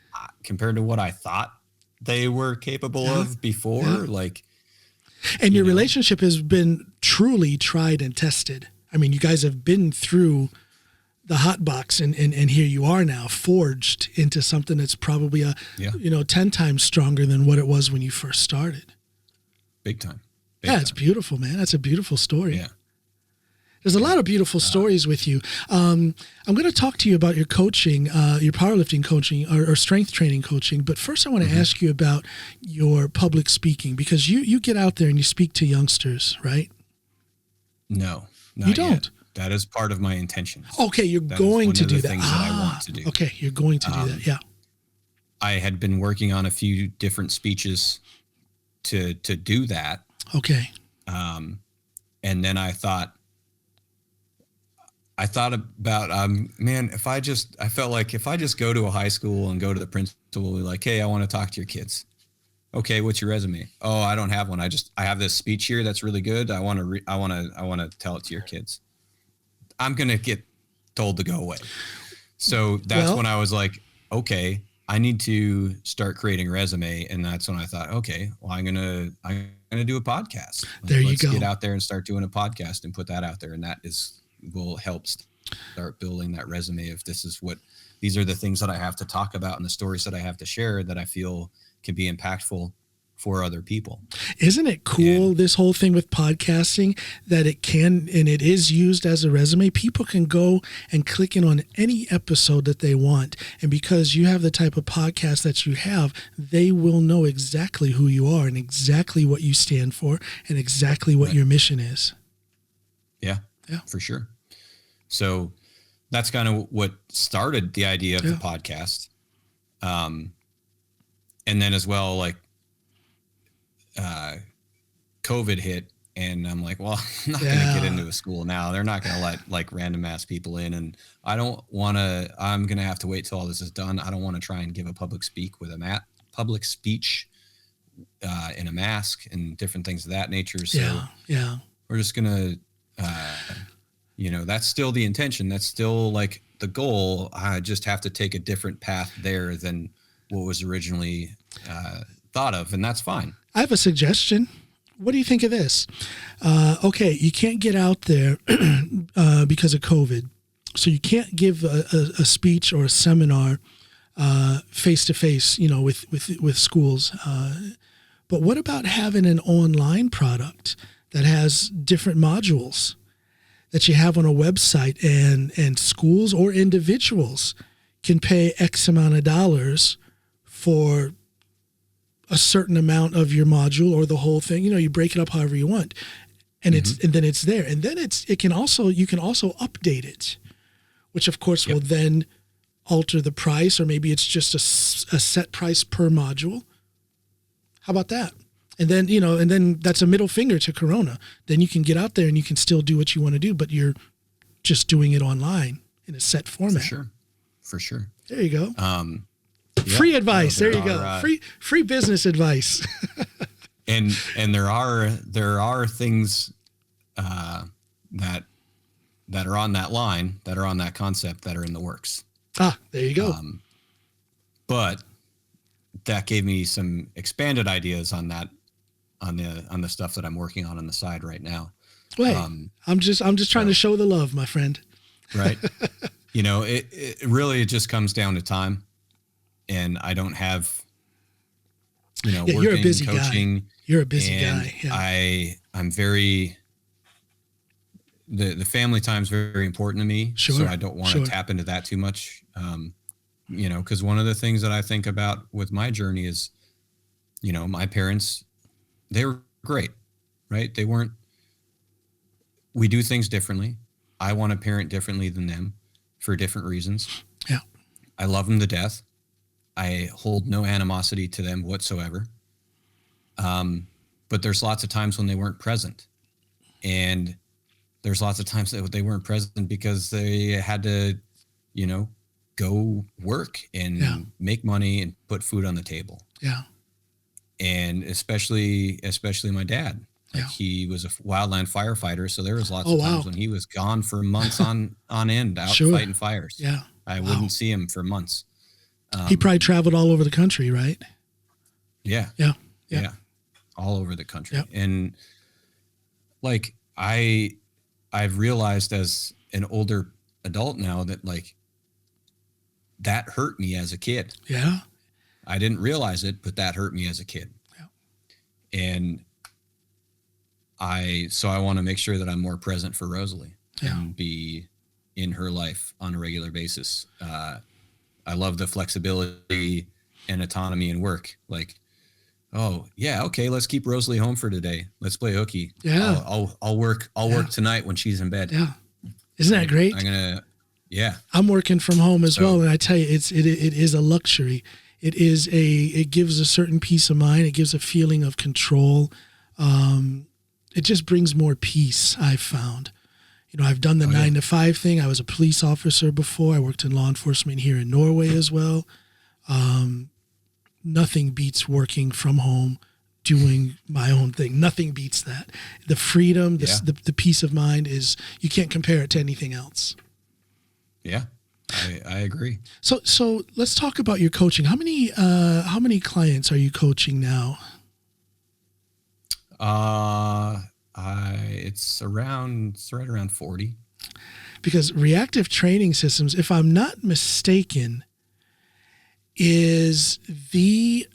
I thought they were capable of before. And
your relationship has been truly tried and tested. I mean, you guys have been through the hot box and here you are now forged into something that's probably 10 times stronger than what it was when you first started.
Big time.
It's beautiful, man. That's a beautiful story.
Yeah.
There's a lot of beautiful stories with you. I'm going to talk to you about your coaching, your powerlifting coaching or strength training coaching. But first I want to ask you about your public speaking, because you get out there and you speak to youngsters, right?
No,
you don't.
Yet. That is part of my intentions.
Okay, you're going to do that.
Things that I want to do.
Okay, you're going to do that. Yeah.
I had been working on a few different speeches to do that.
Okay.
And then I thought about, I felt like if I just go to a high school and go to the principal, like, hey, I want to talk to your kids. Okay, what's your resume? Oh, I don't have one. I have this speech here that's really good. I want to tell it to your kids. I'm going to get told to go away. So that's when I was like, okay, I need to start creating a resume. And that's when I thought, okay, well, I'm going to do a podcast. Let's get out there and start doing a podcast and put that out there. And that will help start building that resume of these are the things that I have to talk about and the stories that I have to share that I feel can be impactful for other people.
Isn't it cool, this whole thing with podcasting, that it can, and it is used as a resume? People can go and click in on any episode that they want. And because you have the type of podcast that you have, they will know exactly who you are and exactly what you stand for and exactly what your mission is.
Yeah, for sure. So that's kind of what started the idea of the podcast. And then as well, like, COVID hit and I'm like, well, I'm not going to get into a school now. They're not going to let like random ass people in. And I'm going to have to wait till all this is done. I don't want to try and give a public speech in a mask and different things of that nature. So we're just going to, that's still the intention. That's still like the goal. I just have to take a different path there than what was originally thought of, and that's fine.
I have a suggestion. What do you think of this? Okay, you can't get out there because of COVID. So you can't give a speech or a seminar face to face, with schools. But what about having an online product that has different modules that you have on a website, and schools or individuals can pay X amount of dollars for a certain amount of your module or the whole thing? You break it up however you want, and then it's there, and then you can also update it, which of course will then alter the price, or maybe it's just a set price per module. How about that? And then that's a middle finger to Corona. Then you can get out there and you can still do what you want to do, but you're just doing it online in a set format.
For sure.
There you go. Free advice. There you go. Free business advice.
and there are things that are on that line, that are on that concept, that are in the works.
There you go.
But that gave me some expanded ideas on that, on the stuff that I'm working on the side right now.
Wait, I'm just trying to show the love, my friend.
Right. It really just comes down to time, and I don't have, working,
you're a busy
coaching.
Guy. You're a busy guy. Yeah.
I'm very, the family time is very important to me.
Sure.
So I don't want to tap into that too much. Because one of the things that I think about with my journey is, my parents, they were great, right? We do things differently. I want to parent differently than them for different reasons.
Yeah.
I love them to death. I hold no animosity to them whatsoever. But there's lots of times when they weren't present, and there's lots of times that they weren't present because they had to, go work and make money and put food on the table.
Yeah.
And especially my dad. He was a wildland firefighter, so there was lots of times when he was gone for months on end out fighting fires.
Yeah.
I wouldn't see him for months.
He probably traveled all over the country, right?
Yeah.
Yeah.
All over the country.
Yep.
And I've realized as an older adult now that that hurt me as a kid.
Yeah.
I didn't realize it, but that hurt me as a kid. Yeah. And I want to make sure that I'm more present for Rosalie and be in her life on a regular basis. I love the flexibility and autonomy in work. Let's keep Rosalie home for today. Let's play hooky.
Yeah.
I'll work tonight when she's in bed.
Yeah. Isn't that great?
I'm
working from home as well. And I tell you, it is a luxury. It gives a certain peace of mind. It gives a feeling of control. It just brings more peace, I've found. I've done the 9 to 5 thing. I was a police officer before. I worked in law enforcement here in Norway as well. Nothing beats working from home, doing my own thing. Nothing beats that. The freedom, the peace of mind you can't compare it to anything else.
Yeah, I agree.
So let's talk about your coaching. How many clients are you coaching now?
It's right around 40.
Because Reactive Training Systems, if I'm not mistaken, is the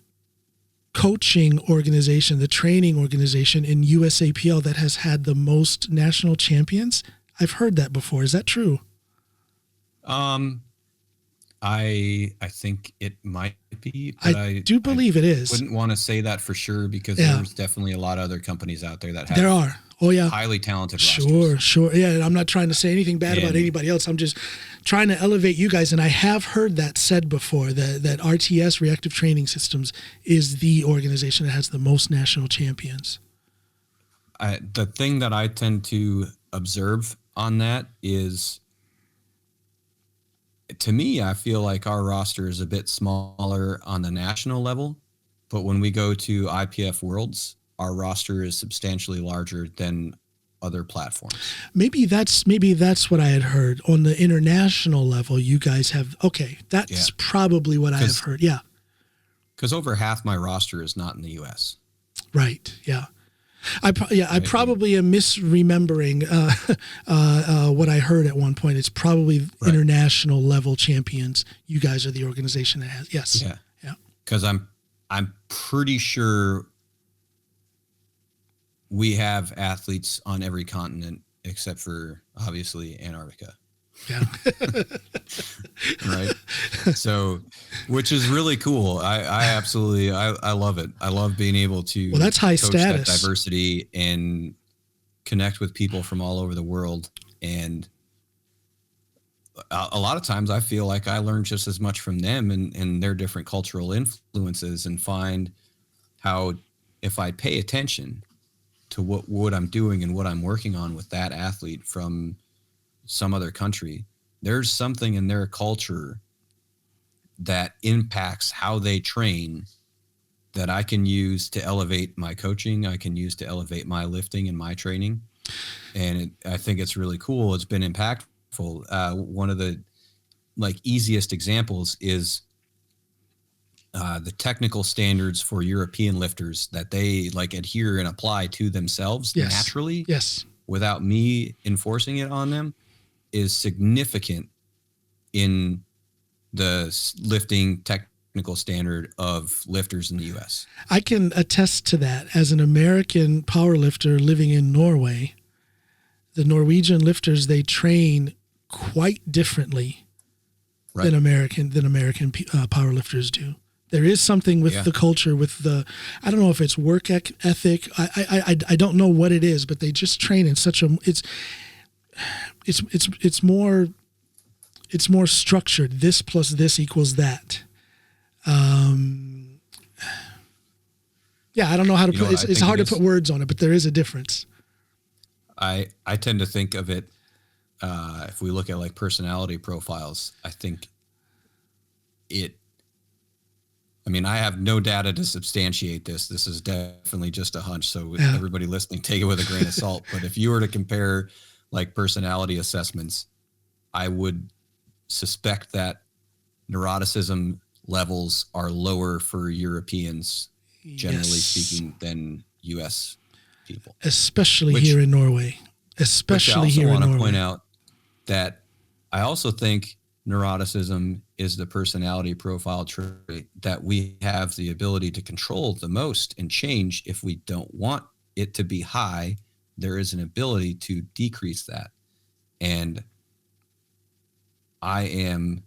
coaching organization, the training organization in USAPL that has had the most national champions. I've heard that before. Is that true?
I think it might be. But
I do believe it is.
Wouldn't want to say that for sure because there's definitely a lot of other companies out there that have.
There are. Oh yeah.
Highly talented rosters.
Sure. Yeah, and I'm not trying to say anything bad about anybody else. I'm just trying to elevate you guys. And I have heard that said before that RTS, Reactive Training Systems, is the organization that has the most national champions.
The thing that I tend to observe on that is, to me, I feel like our roster is a bit smaller on the national level, but when we go to IPF Worlds, our roster is substantially larger than other platforms. Maybe
that's what I had heard. On the international level, you guys have, that's probably what I have heard. Yeah.
because over half my roster is not in the U.S.
Right. Yeah. I probably am misremembering what I heard at one point. It's probably international level champions. You guys are the organization that has. Yes.
Yeah.
Yeah.
Because I'm pretty sure we have athletes on every continent except for obviously Antarctica.
Yeah.
Right. So, which is really cool. I absolutely, I love it. I love being able to,
well, that's high
coach
status.
that diversity and connect with people from all over the world. And a lot of times I feel like I learn just as much from them and their different cultural influences, and find how, if I pay attention to what I'm doing and what I'm working on with that athlete from some other country, there's something in their culture that impacts how they train that I can use to elevate my coaching. I can use to elevate my lifting and my training. And I think it's really cool. It's been impactful. One of the easiest examples is the technical standards for European lifters that they adhere and apply to themselves naturally.
Yes.
Without me enforcing it on them, is significant in the lifting technical standard of lifters in the U.S.
I can attest to that as an American powerlifter living in Norway. The Norwegian lifters, they train quite differently than American powerlifters do. There is something with the culture, with the, I don't know if it's work ethic. I don't know what it is, but they just train in such a, it's more structured. This plus this equals that. I don't know how to put it. It's hard to put words on it, but there is a difference.
I tend to think of it, if we look at personality profiles, I think I have no data to substantiate this. This is definitely just a hunch. So everybody listening, take it with a grain of salt. But if you were to compare personality assessments, I would suspect that neuroticism levels are lower for Europeans, generally speaking, than U.S. people.
Especially here in Norway. Especially here in Norway. I also want to
point out that I also think neuroticism is the personality profile trait that we have the ability to control the most and change. If we don't want it to be high, there is an ability to decrease that. And I am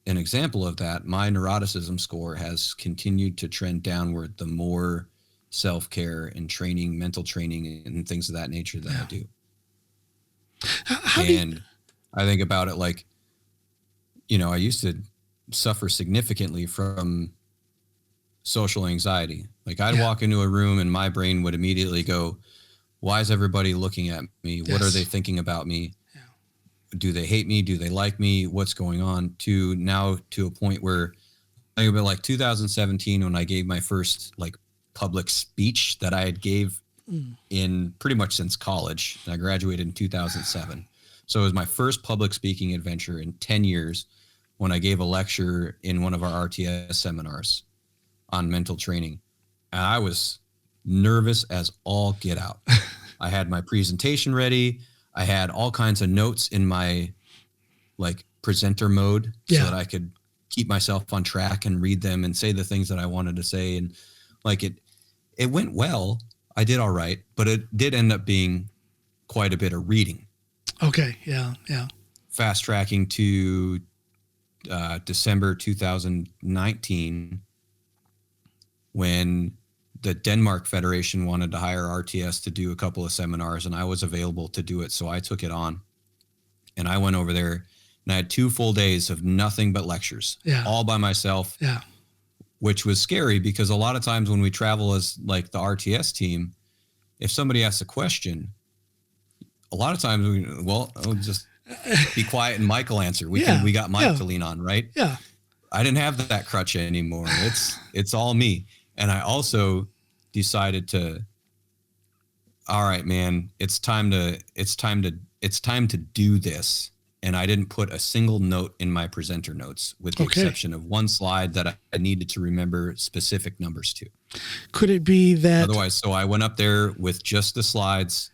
an example of that. My neuroticism score has continued to trend downward the more self-care and training, mental training and things of that nature that I do. I think about it I used to suffer significantly from social anxiety. I'd walk into a room and my brain would immediately go, why is everybody looking at me? What are they thinking about me? Yeah. Do they hate me? Do they like me? What's going on? To now to a point where I think about 2017 when I gave my first public speech that I had gave in pretty much since college. I graduated in 2007. So it was my first public speaking adventure in 10 years when I gave a lecture in one of our RTS seminars on mental training. And I was nervous as all get out. I had my presentation ready. I had all kinds of notes in my presenter mode so that I could keep myself on track and read them and say the things that I wanted to say. And it went well. I did all right, but it did end up being quite a bit of reading.
Okay. Yeah. Yeah.
Fast tracking to December 2019 when the Denmark Federation wanted to hire RTS to do a couple of seminars, and I was available to do it. So I took it on and I went over there and I had 2 full days of nothing but lectures, all by myself, which was scary because a lot of times when we travel as the RTS team, if somebody asks a question, a lot of times I'll just be quiet and Mike will answer. We got Mike to lean on, right?
Yeah.
I didn't have that crutch anymore. It's all me. And I also decided all right, man, it's time to do this and I didn't put a single note in my presenter notes, with the exception of one slide that I needed to remember specific numbers to.
Could it be that
otherwise? So I went up there with just the slides.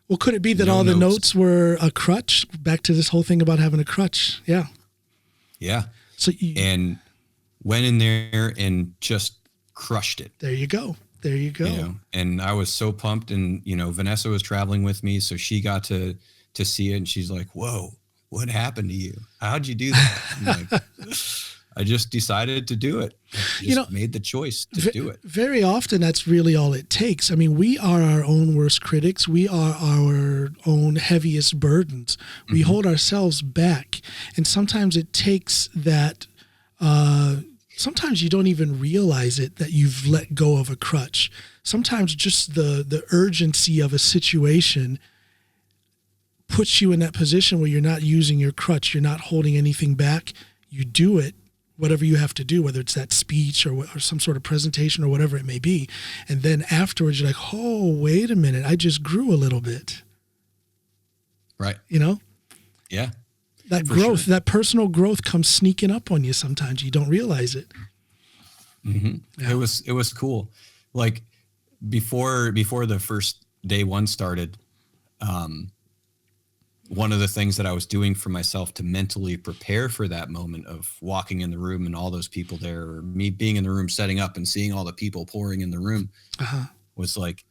Well, could it be that all the notes were a crutch? Back to this whole thing about having a crutch. Yeah.
Yeah.
So
and went in there and just crushed it.
There you go. There you go.
You know, and I was so pumped, and, you know, Vanessa was traveling with me, so she got to see it, and she's like, whoa, what happened to you? How'd you do that? I'm like, I just decided to do it. Made the choice to do it.
Very often that's really all it takes. I mean, we are our own worst critics. We are our own heaviest burdens. We hold ourselves back. And sometimes it takes that, sometimes you don't even realize it, that you've let go of a crutch. Sometimes just the urgency of a situation puts you in that position where you're not using your crutch. You're not holding anything back. You do it, whatever you have to do, whether it's that speech or some sort of presentation or whatever it may be. And then afterwards you're like, oh, wait a minute, I just grew a little bit.
Right.
You know?
Yeah.
That growth, that personal growth comes sneaking up on you sometimes. You don't realize it.
Mm-hmm. Yeah. It was cool. Like before the first day one started, one of the things that I was doing for myself to mentally prepare for that moment of walking in the room and all those people there, or me being in the room, setting up and seeing all the people pouring in the room, was like,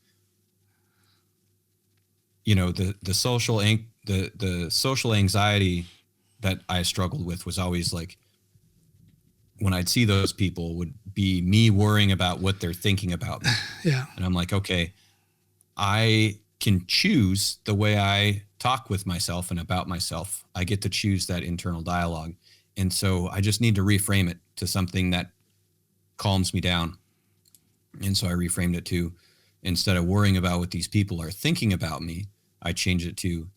you know, the social anxiety that I struggled with was always like, when I'd see those people, would be me worrying about what they're thinking about me.
Yeah.
And I'm like, okay, I can choose the way I talk with myself and about myself. I get to choose that internal dialogue. And so I just need to reframe it to something that calms me down. And so I reframed it to, instead of worrying about what these people are thinking about me, I changed it to,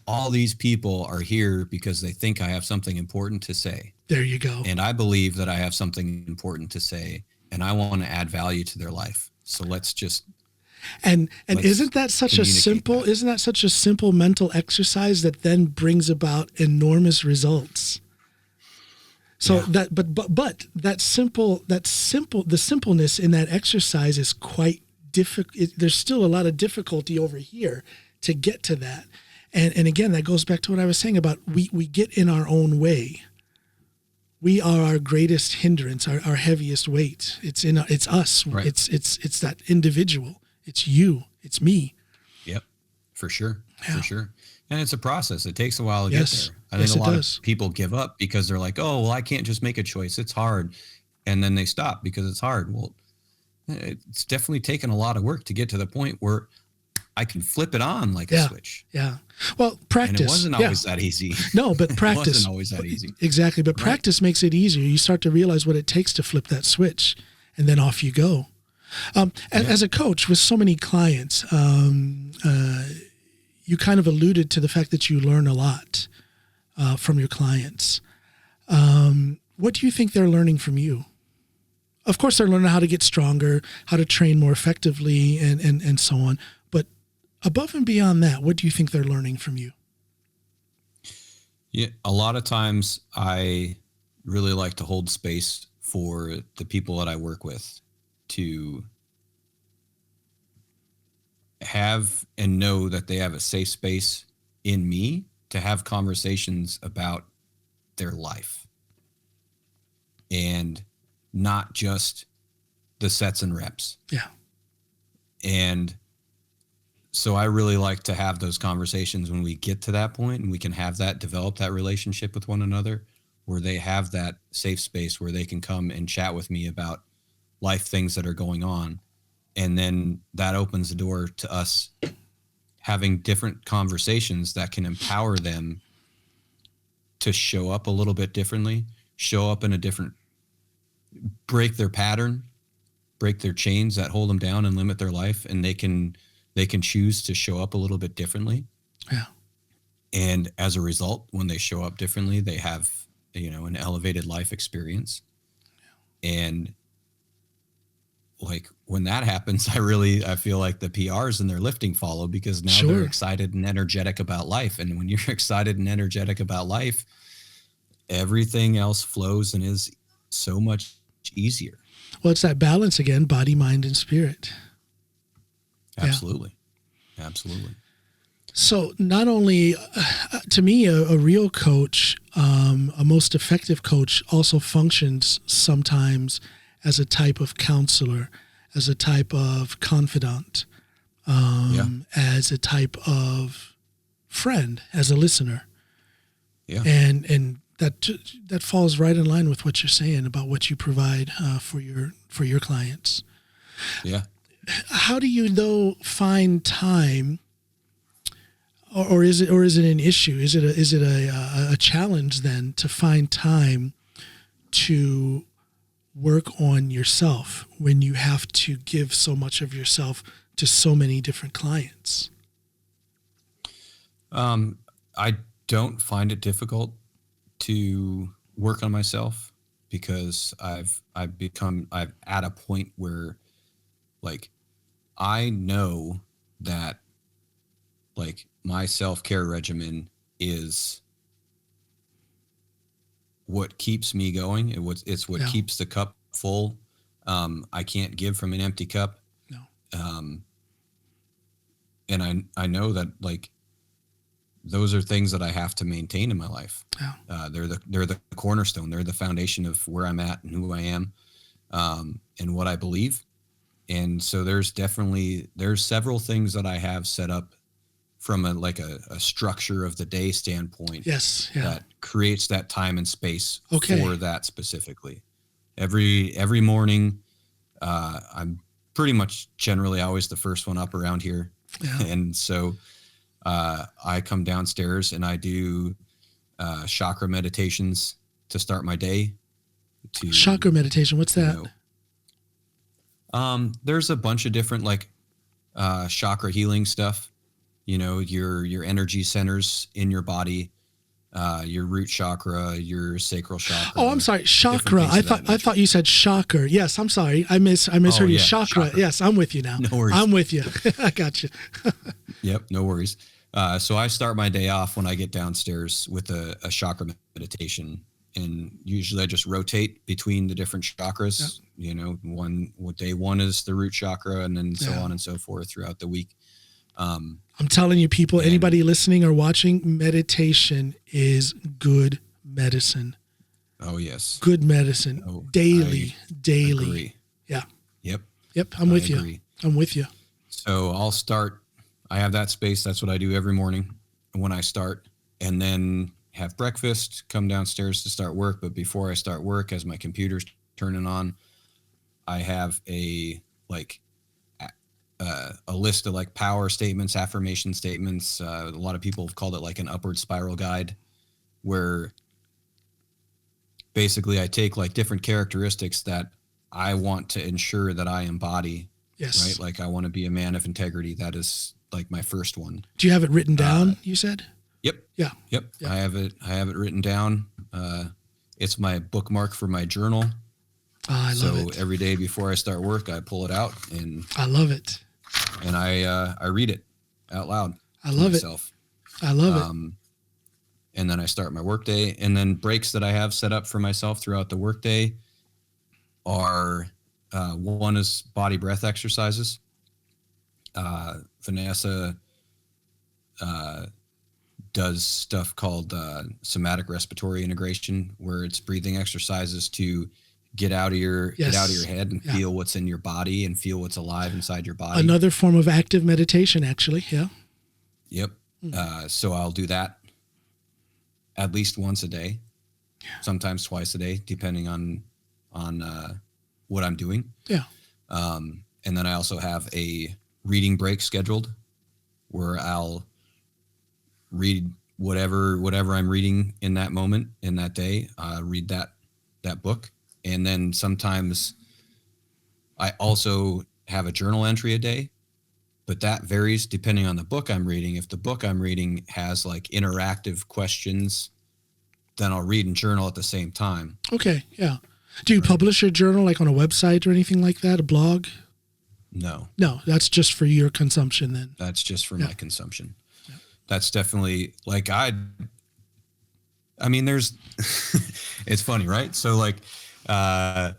all these people are here because they think I have something important to say.
There you go.
And I believe that I have something important to say, and I want to add value to their life. So let's just
And isn't that such a simple mental exercise that then brings about enormous results? So the simpleness in that exercise is quite difficult. There's still a lot of difficulty over here to get to that. And again, that goes back to what I was saying about we get in our own way. We are our greatest hindrance, our heaviest weight. It's us. Right. It's that individual. It's you. It's me.
Yep, for sure. Yeah. For sure. And it's a process. It takes a while to get there. I think a lot of people give up because they're like, oh, well, I can't just make a choice. It's hard. And then they stop because it's hard. Well, it's definitely taken a lot of work to get to the point where I can flip it on like a switch.
Yeah. Well, practice.
And it wasn't always that easy.
No, but practice.
It wasn't always that easy.
Exactly. But practice makes it easier. You start to realize what it takes to flip that switch, and then off you go. As a coach with so many clients, you kind of alluded to the fact that you learn a lot from your clients. What do you think they're learning from you? Of course, they're learning how to get stronger, how to train more effectively, and so on. But above and beyond that, what do you think they're learning from you?
Yeah, a lot of times I really like to hold space for the people that I work with to have and know that they have a safe space in me to have conversations about their life, and not just the sets and reps.
Yeah.
And so I really like to have those conversations when we get to that point, and we can have that, develop that relationship with one another, where they have that safe space where they can come and chat with me about life things that are going on. And then that opens the door to us having different conversations that can empower them to show up a little bit differently, show up in a different, break their pattern, break their chains that hold them down and limit their life. And they can choose to show up a little bit differently.
Yeah.
And as a result, when they show up differently, they have, an elevated life experience. Yeah. And like when that happens, I feel like the PRs and their lifting follow, because now they're excited and energetic about life. And when you're excited and energetic about life, everything else flows and is so much easier.
Well, it's that balance again, body, mind, and spirit.
Absolutely. Yeah. Absolutely.
So not only, to me, a real coach, a most effective coach also functions sometimes as a type of counselor, as a type of confidant, as a type of friend, as a listener.
Yeah.
And that falls right in line with what you're saying about what you provide for your clients.
Yeah.
How do you though find time, or is it an issue? Is it a challenge then to find time to work on yourself when you have to give so much of yourself to so many different clients?
I don't find it difficult to work on myself, because I'm at a point where, like, I know that, like, my self-care regimen is what keeps me going. It's what keeps the cup full. I can't give from an empty cup.
No.
And I know that, like, those are things that I have to maintain in my life.
Yeah.
They're the cornerstone. They're the foundation of where I'm at and who I am, and what I believe. And so there's several things that I have set up from a structure of the day standpoint.
Yes. Yeah.
That creates that time and space
Okay.
for that specifically. Every morning, I'm pretty much generally always the first one up around here.
Yeah.
And so I come downstairs and I do chakra meditations to start my day.
Chakra meditation, what's that?
There's a bunch of different, like, chakra healing stuff. Your energy centers in your body, your root chakra, your sacral chakra.
Oh, I'm sorry, chakra. I thought you said chakra. Yes, I'm sorry. I misheard you. Chakra. Yes, I'm with you now.
No worries.
I'm with you. I got you.
Yep, no worries. So I start my day off when I get downstairs with a chakra meditation, and usually I just rotate between the different chakras. Yep. Day one is the root chakra, and then so on and so forth throughout the week.
I'm telling you, people, anybody listening or watching, meditation is good medicine.
Oh, yes.
Good medicine. Daily.
Agree.
Yeah.
Yep.
I'm with you.
So I have that space. That's what I do every morning when I start, and then have breakfast, come downstairs to start work. But before I start work, as my computer's turning on, I have a list of, like, power statements, affirmation statements. A lot of people have called it like an upward spiral guide, where basically I take, like, different characteristics that I want to ensure that I embody.
Yes.
Right. Like, I want to be a man of integrity. That is, like, my first one.
Do you have it written down? You said?
Yep.
Yeah.
Yep. I have it written down. It's my bookmark for my journal.
I love it.
So every day before I start work, I pull it out, and
I love it.
And I read it out loud.
I love it. I love it.
And then I start my work day, and then breaks that I have set up for myself throughout the work day are, one is body breath exercises. Vanessa does stuff called somatic respiratory integration, where it's breathing exercises to get out of your head and feel what's in your body and feel what's alive inside your body.
Another form of active meditation, actually. Yeah.
Yep. So I'll do that at least once a day, sometimes twice a day, depending on what I'm doing.
Yeah.
And then I also have a reading break scheduled, where I'll read whatever I'm reading in that moment, in that day. Read that book. And then sometimes I also have a journal entry a day, but that varies depending on the book I'm reading. If the book I'm reading has, like, interactive questions, then I'll read and journal at the same time.
Okay. Yeah. Do you publish your journal like on a website or anything like that, a blog?
No.
No, that's just for your consumption then.
That's just for my consumption. Yeah. That's definitely like I mean, there's, it's funny, right? So like, I'm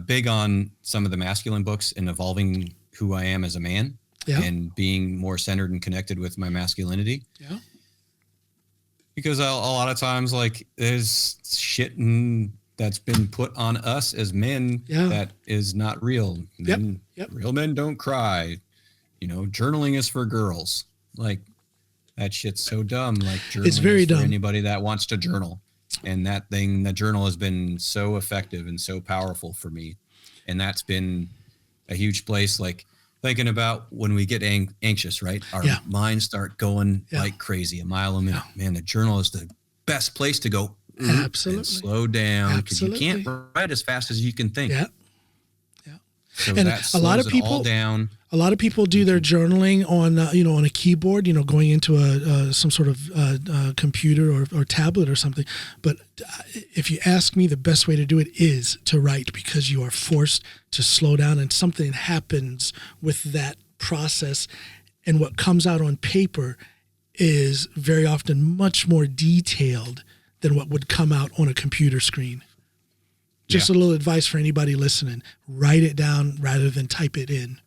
big on some of the masculine books and evolving who I am as a man and being more centered and connected with my masculinity.
Yeah. Because
a lot of times, like, there's shit that's been put on us as men that is not real. Real men don't cry. You know, journaling is for girls. Like, that shit's so dumb. Like, journaling
it's very
is for
dumb.
anybody that wants to journal. And the journal has been so effective and so powerful for me. And that's been a huge place. Like, thinking about when we get anxious, right? Our minds start going like crazy, a mile a minute. Man, the journal is the best place to go.
Absolutely.
And slow down, because you can't write as fast as you can think.
Yeah.
So
and
that slows all down.
A lot of people do their journaling on, on a keyboard, going into some sort of computer or tablet or something. But if you ask me, the best way to do it is to write, because you are forced to slow down, and something happens with that process. And what comes out on paper is very often much more detailed than what would come out on a computer screen. Just a little advice for anybody listening: write it down rather than type it in.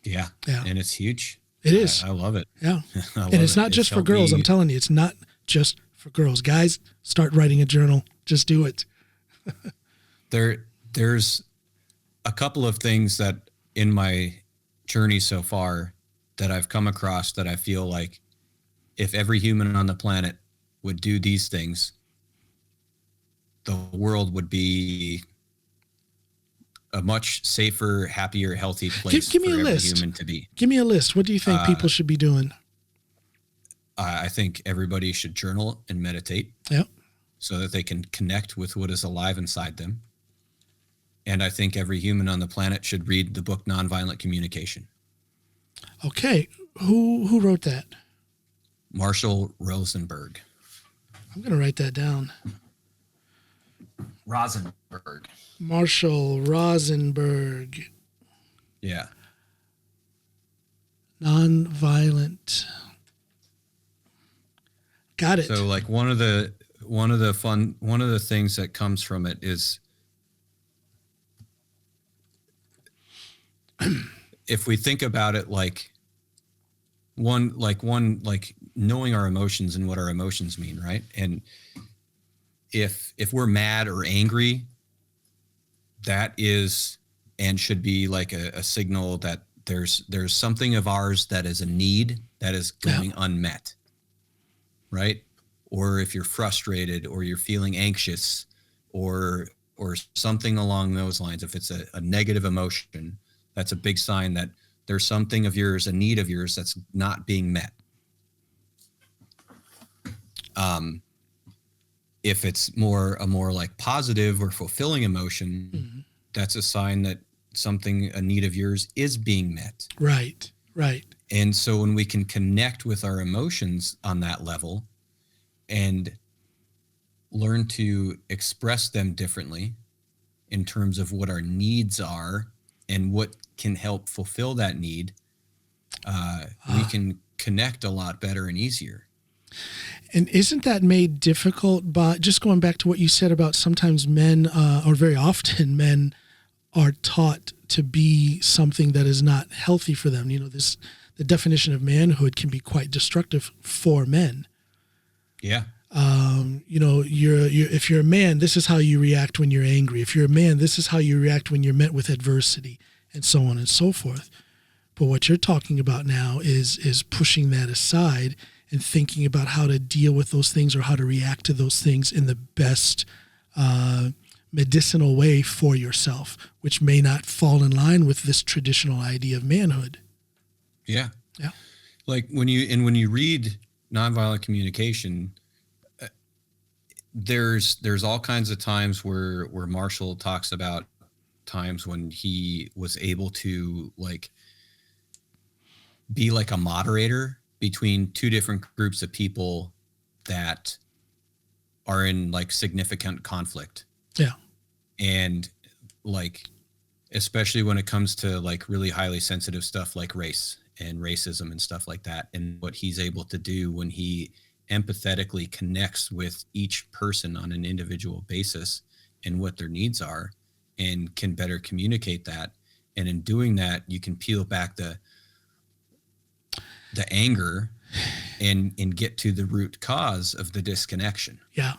Yeah. And it's huge.
It is.
I love it.
Yeah. And it's not just for girls. I'm telling you, it's not just for girls. Guys, start writing a journal. Just do it.
There's a couple of things that in my journey so far that I've come across that I feel like if every human on the planet would do these things, the world would be a much safer, happier, healthy place
give me
for
a
every
list.
Human to be.
Give me a list. What do you think people should be doing?
I think everybody should journal and meditate.
Yeah.
So that they can connect with what is alive inside them. And I think every human on the planet should read the book Nonviolent Communication.
Okay. Who wrote that?
Marshall Rosenberg.
I'm going to write that down.
Rosenberg.
Marshall Rosenberg.
Yeah.
Nonviolent. Got it.
So like one of the things that comes from it is if we think about it like knowing our emotions and what our emotions mean, right? And if we're mad or angry, that is and should be like a signal that there's something of ours that is a need that is going unmet, right? Or if you're frustrated or you're feeling anxious or something along those lines, if it's a negative emotion, that's a big sign that there's something of yours, a need of yours that's not being met. If it's a more like positive or fulfilling emotion, that's a sign that a need of yours is being met.
Right.
And so when we can connect with our emotions on that level and learn to express them differently in terms of what our needs are and what can help fulfill that need, we can connect a lot better and easier.
And isn't that made difficult by just going back to what you said about sometimes men, or very often men, are taught to be something that is not healthy for them? The definition of manhood can be quite destructive for men.
Yeah.
If you're a man, this is how you react when you're angry. If you're a man, this is how you react when you're met with adversity, and so on and so forth. But what you're talking about now is pushing that aside and thinking about how to deal with those things or how to react to those things in the best medicinal way for yourself, which may not fall in line with this traditional idea of manhood.
Yeah.
Yeah.
Like when you read Nonviolent Communication, there's all kinds of times where Marshall talks about times when he was able to like be like a moderator between two different groups of people that are in like significant conflict.
Yeah.
And like, especially when it comes to like really highly sensitive stuff like race and racism and stuff like that, and what he's able to do when he empathetically connects with each person on an individual basis and what their needs are, and can better communicate that. And in doing that, you can peel back the anger and get to the root cause of the disconnection.
Yeah.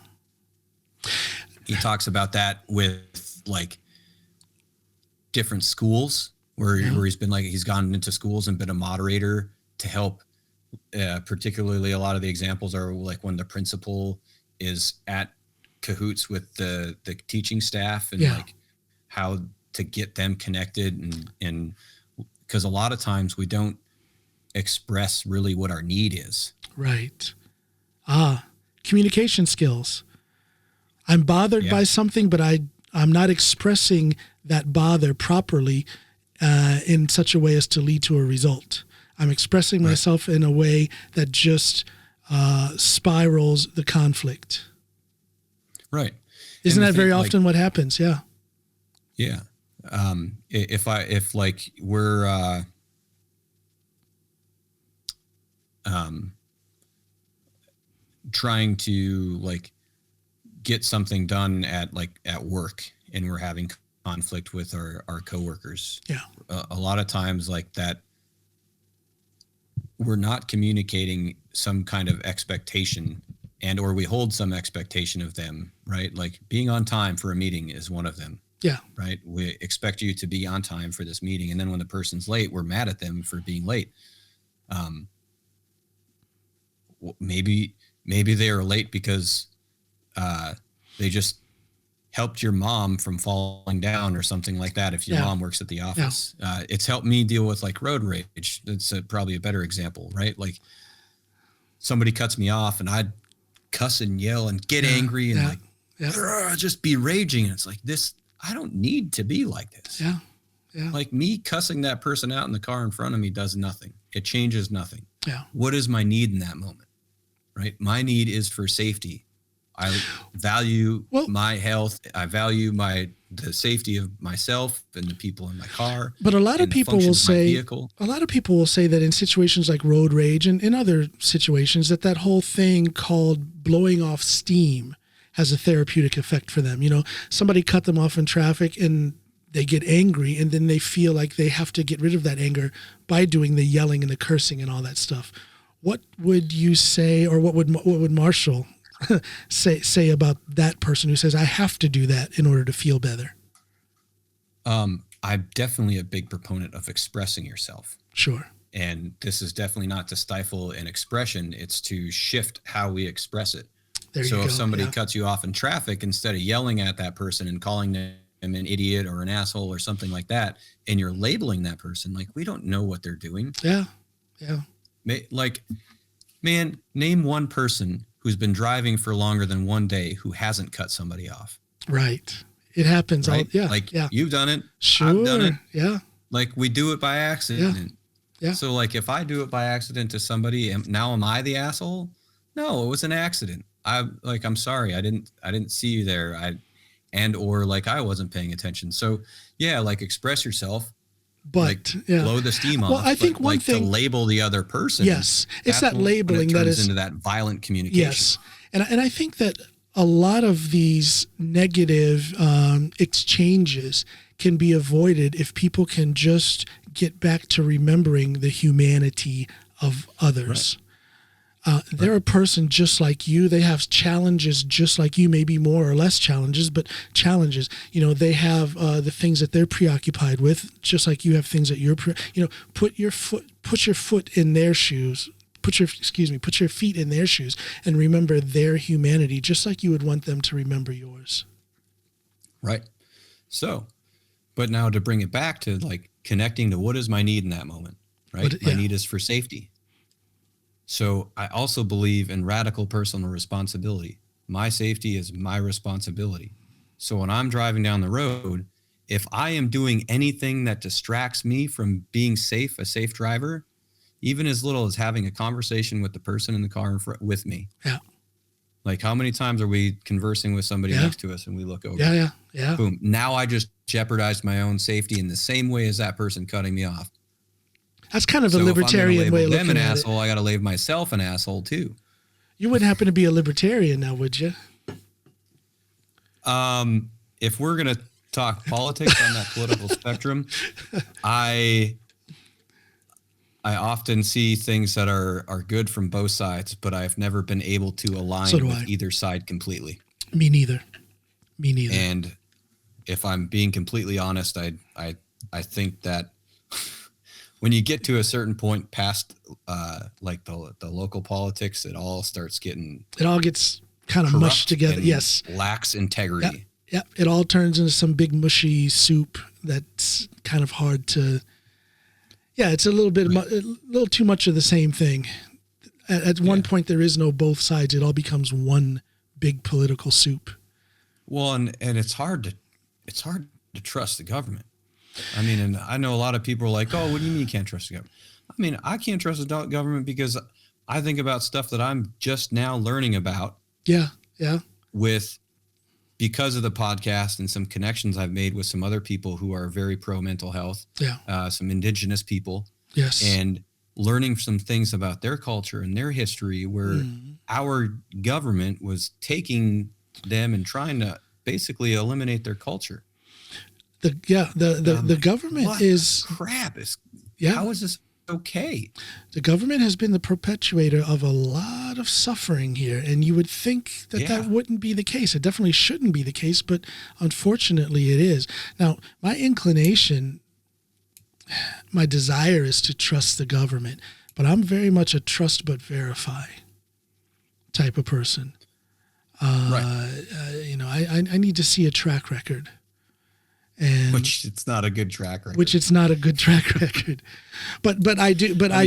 He talks about that with like different schools where he's been like, he's gone into schools and been a moderator to help. Particularly a lot of the examples are like when the principal is at cahoots with the teaching staff, and like how to get them connected, and because a lot of times we don't express really what our need is.
Right. Communication skills. I'm bothered by something, but I'm not expressing that bother properly in such a way as to lead to a result. I'm expressing myself in a way that just spirals the conflict.
Right.
Isn't that very often what happens? Yeah.
Yeah. If like we're trying to like get something done at work, and we're having conflict with our coworkers.
Yeah.
A lot of times like that, we're not communicating some kind of expectation, and or we hold some expectation of them, right? Like being on time for a meeting is one of them.
Yeah.
Right. We expect you to be on time for this meeting, and then when the person's late, we're mad at them for being late. Maybe they are late because they just helped your mom from falling down or something like that. If your mom works at the office, it's helped me deal with like road rage. That's probably a better example, right? Like somebody cuts me off and I'd cuss and yell and get angry and just be raging. And it's like this, I don't need to be like this.
Yeah. Yeah.
Like me cussing that person out in the car in front of me does nothing. It changes nothing.
Yeah.
What is my need in that moment? Right? My need is for safety. I value my health. I value the safety of myself and the people in my car.
But a lot of people will say that in situations like road rage and in other situations that whole thing called blowing off steam has a therapeutic effect for them. You know, somebody cut them off in traffic and they get angry, and then they feel like they have to get rid of that anger by doing the yelling and the cursing and all that stuff. What would you say, or what would Marshall say about that person who says, I have to do that in order to feel better?
I'm definitely a big proponent of expressing yourself.
Sure.
And this is definitely not to stifle an expression. It's to shift how we express it. So if somebody cuts you off in traffic, instead of yelling at that person and calling them an idiot or an asshole or something like that, and you're labeling that person, like, we don't know what they're doing.
Yeah. Yeah.
Like, man, name one person who's been driving for longer than one day who hasn't cut somebody off.
It happens.
Right? You've done it.
Sure.
I've done it.
Yeah.
Like we do it by accident.
Yeah.
So like if I do it by accident to somebody, now am I the asshole? No, it was an accident. I'm sorry. I didn't see you there. Or I wasn't paying attention. So yeah, like express yourself.
But
blow the steam off.
Well, I think one thing
to label the other person.
Yes, it's that labeling that is
into that violent communication.
Yes, and I think that a lot of these negative exchanges can be avoided if people can just get back to remembering the humanity of others. Right. They're a person just like you. They have challenges just like you, maybe more or less challenges, but challenges. You know, they have the things that they're preoccupied with, just like you have things that you're. Put your foot in their shoes. Put your feet in their shoes, and remember their humanity, just like you would want them to remember yours.
Right. So, but now to bring it back to like connecting to what is my need in that moment, right? My need is for safety. So I also believe in radical personal responsibility. My safety is my responsibility. So when I'm driving down the road, if I am doing anything that distracts me from being safe, a safe driver, even as little as having a conversation with the person in the car with me, Like, how many times are we conversing with somebody next to us and we look over?
Yeah.
Boom. Now I just jeopardized my own safety in the same way as that person cutting me off.
That's kind of a libertarian way of looking at it.
Them an asshole, I got to label myself an asshole too.
You wouldn't happen to be a libertarian now, would you?
If we're going to talk politics on that political spectrum, I often see things that are good from both sides, but I've never been able to align with either side completely.
Me neither.
And if I'm being completely honest, I think that when you get to a certain point past like the local politics, it all gets kind of mushed together. Yes. Lacks integrity.
Yeah. It all turns into some big mushy soup that's kind of hard to. Yeah, it's a little bit, a little too much of the same thing. At one point, there is no both sides. It all becomes one big political soup.
Well, and it's hard to trust the government. I mean, and I know a lot of people are like, "Oh, what do you mean you can't trust the government?" I mean, I can't trust the government because I think about stuff that I'm just now learning about.
Yeah.
Because of the podcast and some connections I've made with some other people who are very pro mental health. Yeah. Some indigenous people.
Yes.
And learning some things about their culture and their history where our government was taking them and trying to basically eliminate their culture.
The government is
crap. How is this okay?
The government has been the perpetuator of a lot of suffering here, and you would think that wouldn't be the case. It definitely shouldn't be the case, but unfortunately it is. Now, my inclination, my desire is to trust the government, but I'm very much a trust but verify type of person. I need to see a track record.
Which it's not a good track record.
But I do. I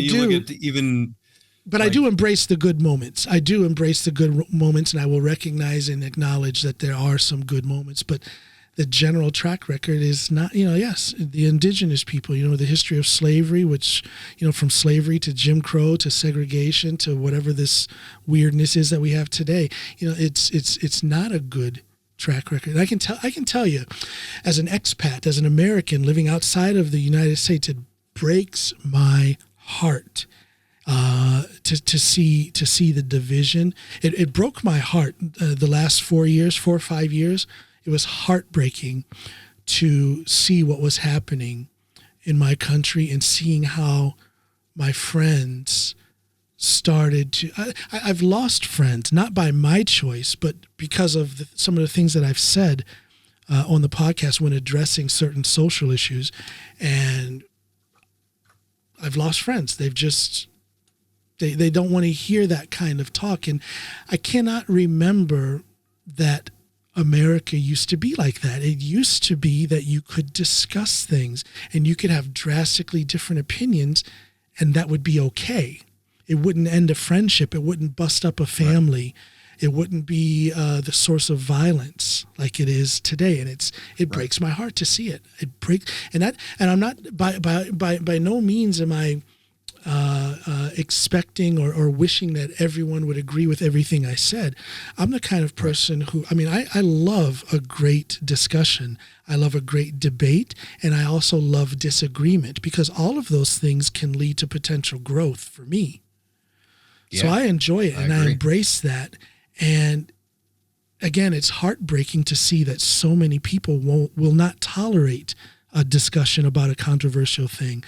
do embrace the good moments. I do embrace the good moments, and I will recognize and acknowledge that there are some good moments. But the general track record is not. Yes, the indigenous people. The history of slavery, which from slavery to Jim Crow to segregation to whatever this weirdness is that we have today. It's not a good track record. And I can tell you, as an expat, as an American living outside of the United States, it breaks my heart to see the division. It broke my heart the last 4 or 5 years. It was heartbreaking to see what was happening in my country and seeing how my friends started to I've lost friends, not by my choice, but because of some of the things that I've said on the podcast when addressing certain social issues, and I've lost friends. They've just they don't want to hear that kind of talk, and I cannot remember that America used to be like that. It used to be that you could discuss things and you could have drastically different opinions, and that would be okay. It wouldn't end a friendship. It wouldn't bust up a family. Right. It wouldn't be the source of violence like it is today. And it breaks my heart to see it. It breaks, and I'm not by no means am I expecting or wishing that everyone would agree with everything I said. I'm the kind of person who, I love a great discussion. I love a great debate, and I also love disagreement, because all of those things can lead to potential growth for me. Yeah, so I enjoy it, and I embrace that. And again, it's heartbreaking to see that so many people will not tolerate a discussion about a controversial thing.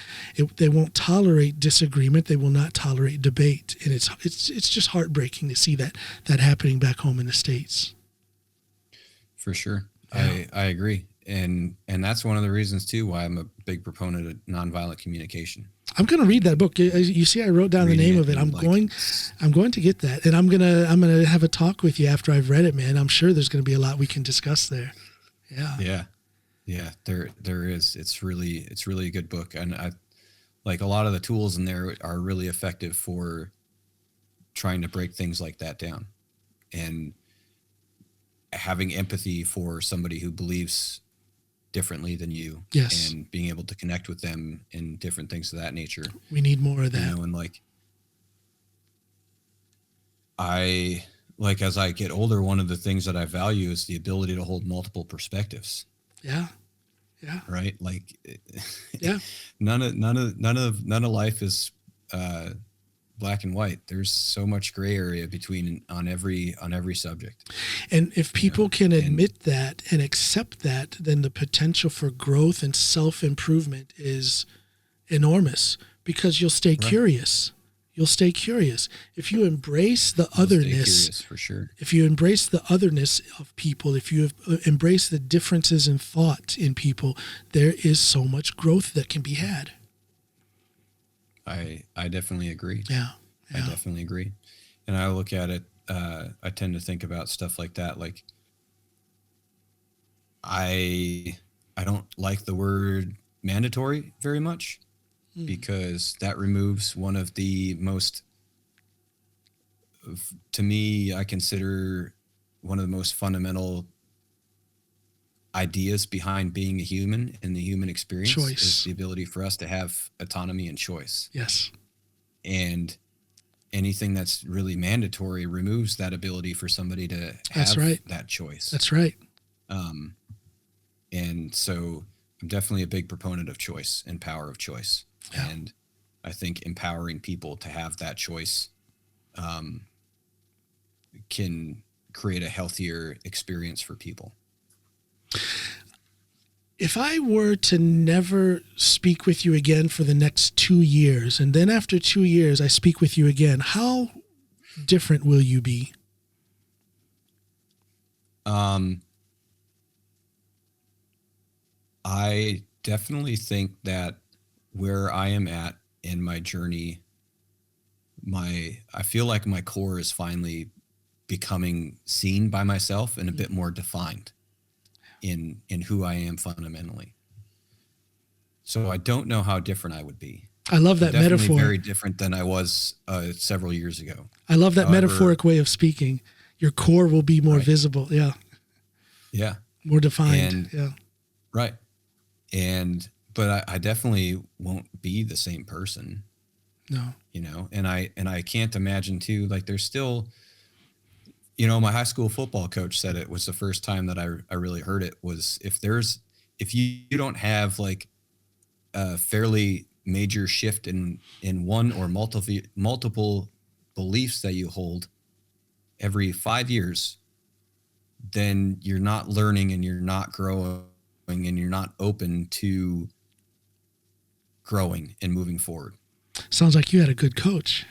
They won't tolerate disagreement. They will not tolerate debate. And it's just heartbreaking to see that happening back home in the States.
For sure. Yeah. I agree. And that's one of the reasons too why I'm a big proponent of nonviolent communication. I'm
going to read that book. You see, I wrote down the name of it. I'm going to get that, and I'm gonna have a talk with you after I've read it, man. I'm sure there's going to be a lot we can discuss there. Yeah. There is. It's really a good book, and I like a lot of the tools in there are really effective for trying to break things like that down, and having empathy for somebody who believes differently than you. Yes.
And being able to connect with them in different things of that nature.
We need more of that.
And like, I like as I get older, one of the things that I value is the ability to hold multiple perspectives.
Yeah. Yeah.
Right. Like,
yeah.
none of life is black and white. There's so much gray area on every subject.
And if people can admit that and accept that, then the potential for growth and self-improvement is enormous, because you'll stay curious. You'll stay curious. If you embrace the otherness,
for sure.
If you embrace the otherness of people, if you embrace the differences in thought in people, there is so much growth that can be had.
I definitely agree.
Yeah.
I definitely agree. And I look at it, I tend to think about stuff like that. Like, I don't like the word mandatory very much, because that removes one of the most, to me, I consider one of the most fundamental ideas behind being a human and the human experience.
Choice.
Is the ability for us to have autonomy and choice.
Yes.
And anything that's really mandatory removes that ability for somebody to have that choice.
That's right.
And so I'm definitely a big proponent of choice and power of choice.
Yeah.
And I think empowering people to have that choice can create a healthier experience for people.
If I were to never speak with you again for the next 2 years, and then after 2 years I speak with you again, how different will you be?
I definitely think that where I am at in my journey, I feel like my core is finally becoming seen by myself and a bit more defined in who I am fundamentally. So I don't know how different I would be.
I love that metaphor.
Very different than I was several years ago.
I love that metaphoric way of speaking. Your core will be more visible. Yeah.
Yeah.
More defined. Yeah.
Right. But I definitely won't be the same person.
No.
And I can't imagine too, like there's still, my high school football coach said it was the first time that I really heard it, was if you don't have like a fairly major shift in one or multiple beliefs that you hold every 5 years, then you're not learning and you're not growing and you're not open to growing and moving forward.
Sounds like you had a good coach.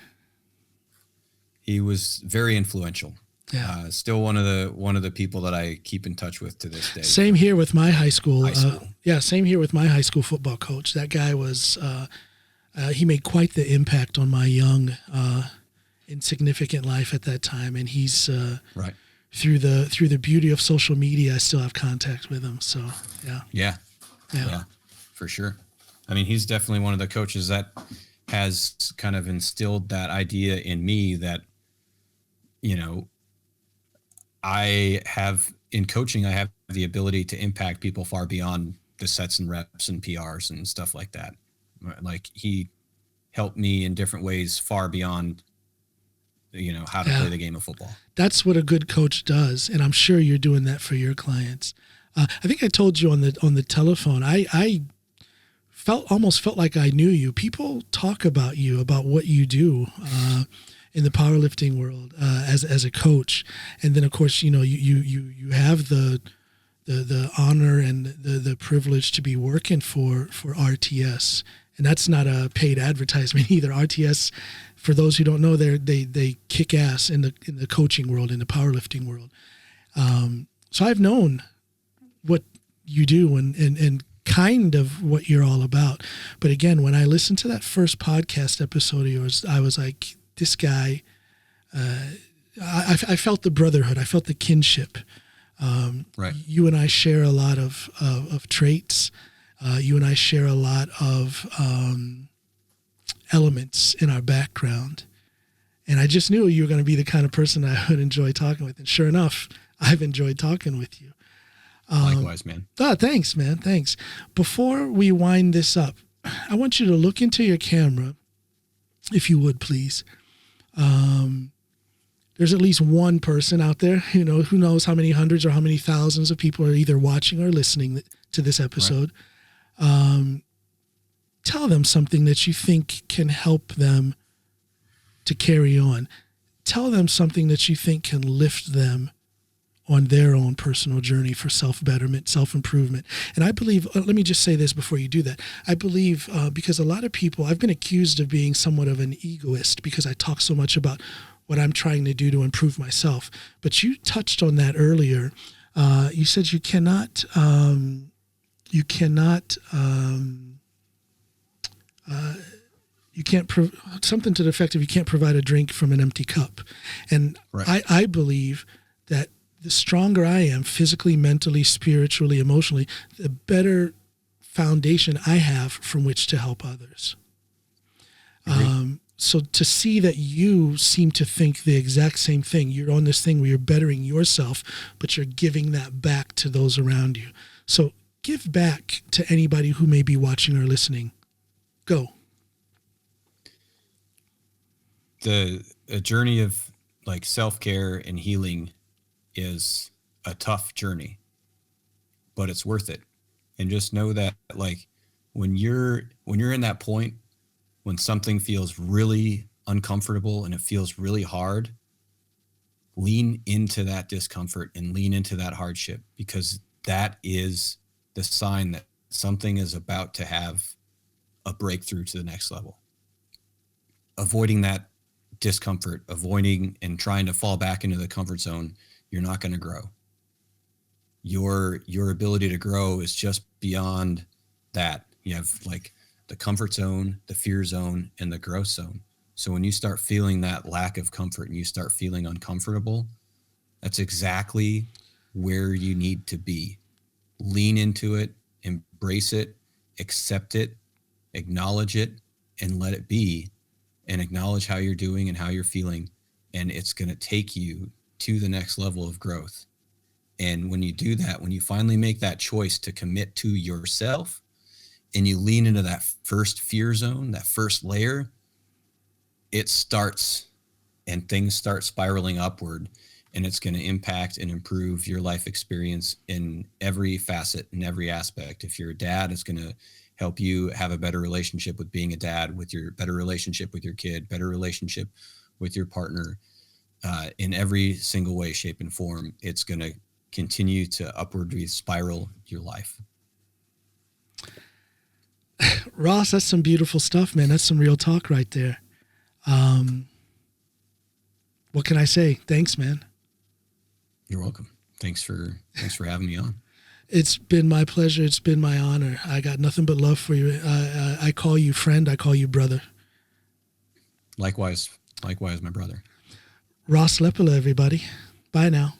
He was very influential.
Yeah.
Still one of the people that I keep in touch with to this day.
Same here with my high school. Same here with my high school football coach. That guy was, he made quite the impact on my young, insignificant life at that time. And he's,
right.
Through the beauty of social media, I still have contact with him. So, yeah.
Yeah, for sure. I mean, he's definitely one of the coaches that has kind of instilled that idea in me that, I have the ability to impact people far beyond the sets and reps and PRs and stuff like that. Like, he helped me in different ways far beyond, how to play the game of football.
That's what a good coach does. And I'm sure you're doing that for your clients. I think I told you on the telephone, I almost felt like I knew you. People talk about you, about what you do in the powerlifting world as a coach. And then of course, you have the honor and the privilege to be working for RTS. And that's not a paid advertisement either. RTS, for those who don't know, they kick ass in the coaching world, in the powerlifting world. So I've known what you do and kind of what you're all about. But again, when I listened to that first podcast episode of yours, I was like, this guy, I felt the brotherhood. I felt the kinship.
Right.
You and I share a lot of traits. You and I share a lot of elements in our background. And I just knew you were going to be the kind of person I would enjoy talking with. And sure enough, I've enjoyed talking with you.
Likewise, man.
Thanks, man. Thanks. Before we wind this up, I want you to look into your camera, if you would, please. there's at least one person out there, who knows how many hundreds or how many thousands of people are either watching or listening to this episode. Right. Tell them something that you think can help them to carry on. Tell them something that you think can lift them on their own personal journey for self-betterment, self-improvement. And I believe, let me just say this before you do that. I believe, because a lot of people, I've been accused of being somewhat of an egoist because I talk so much about what I'm trying to do to improve myself. But you touched on that earlier. You said you cannot something to the effect of you can't provide a drink from an empty cup. And right. I believe that the stronger I am physically, mentally, spiritually, emotionally, the better foundation I have from which to help others. So to see that you seem to think the exact same thing, you're on this thing where you're bettering yourself, but you're giving that back to those around you. So give back to anybody who may be watching or listening. Go.
The journey of like self-care and healing is a tough journey, but it's worth it. And just know that like when you're in that point, when something feels really uncomfortable and it feels really hard, lean into that discomfort and lean into that hardship, because that is the sign that something is about to have a breakthrough to the next level. Avoiding that discomfort, avoiding and trying to fall back into the comfort zone, you're not going to grow. Your ability to grow is just beyond that. You have like the comfort zone, the fear zone, and the growth zone. So when you start feeling that lack of comfort and you start feeling uncomfortable, that's exactly where you need to be. Lean into it, embrace it, accept it, acknowledge it, and let it be, and acknowledge how you're doing and how you're feeling. And it's going to take you to the next level of growth. And when you do that, when you finally make that choice to commit to yourself and you lean into that first fear zone, that first layer, it starts and things start spiraling upward, and it's going to impact and improve your life experience in every facet and every aspect. If you're a dad, it's going to help you have a better relationship with being a dad, with your better relationship with your kid, better relationship with your partner, in every single way, shape, and form. It's going to continue to upwardly spiral your life.
Ross, that's some beautiful stuff, man. That's some real talk right there. What can I say? Thanks, man.
You're welcome. Thanks for having me on.
It's been my pleasure. It's been my honor. I got nothing but love for you. I call you friend. I call you brother.
Likewise, my brother.
Ross Leppala, everybody. Bye now.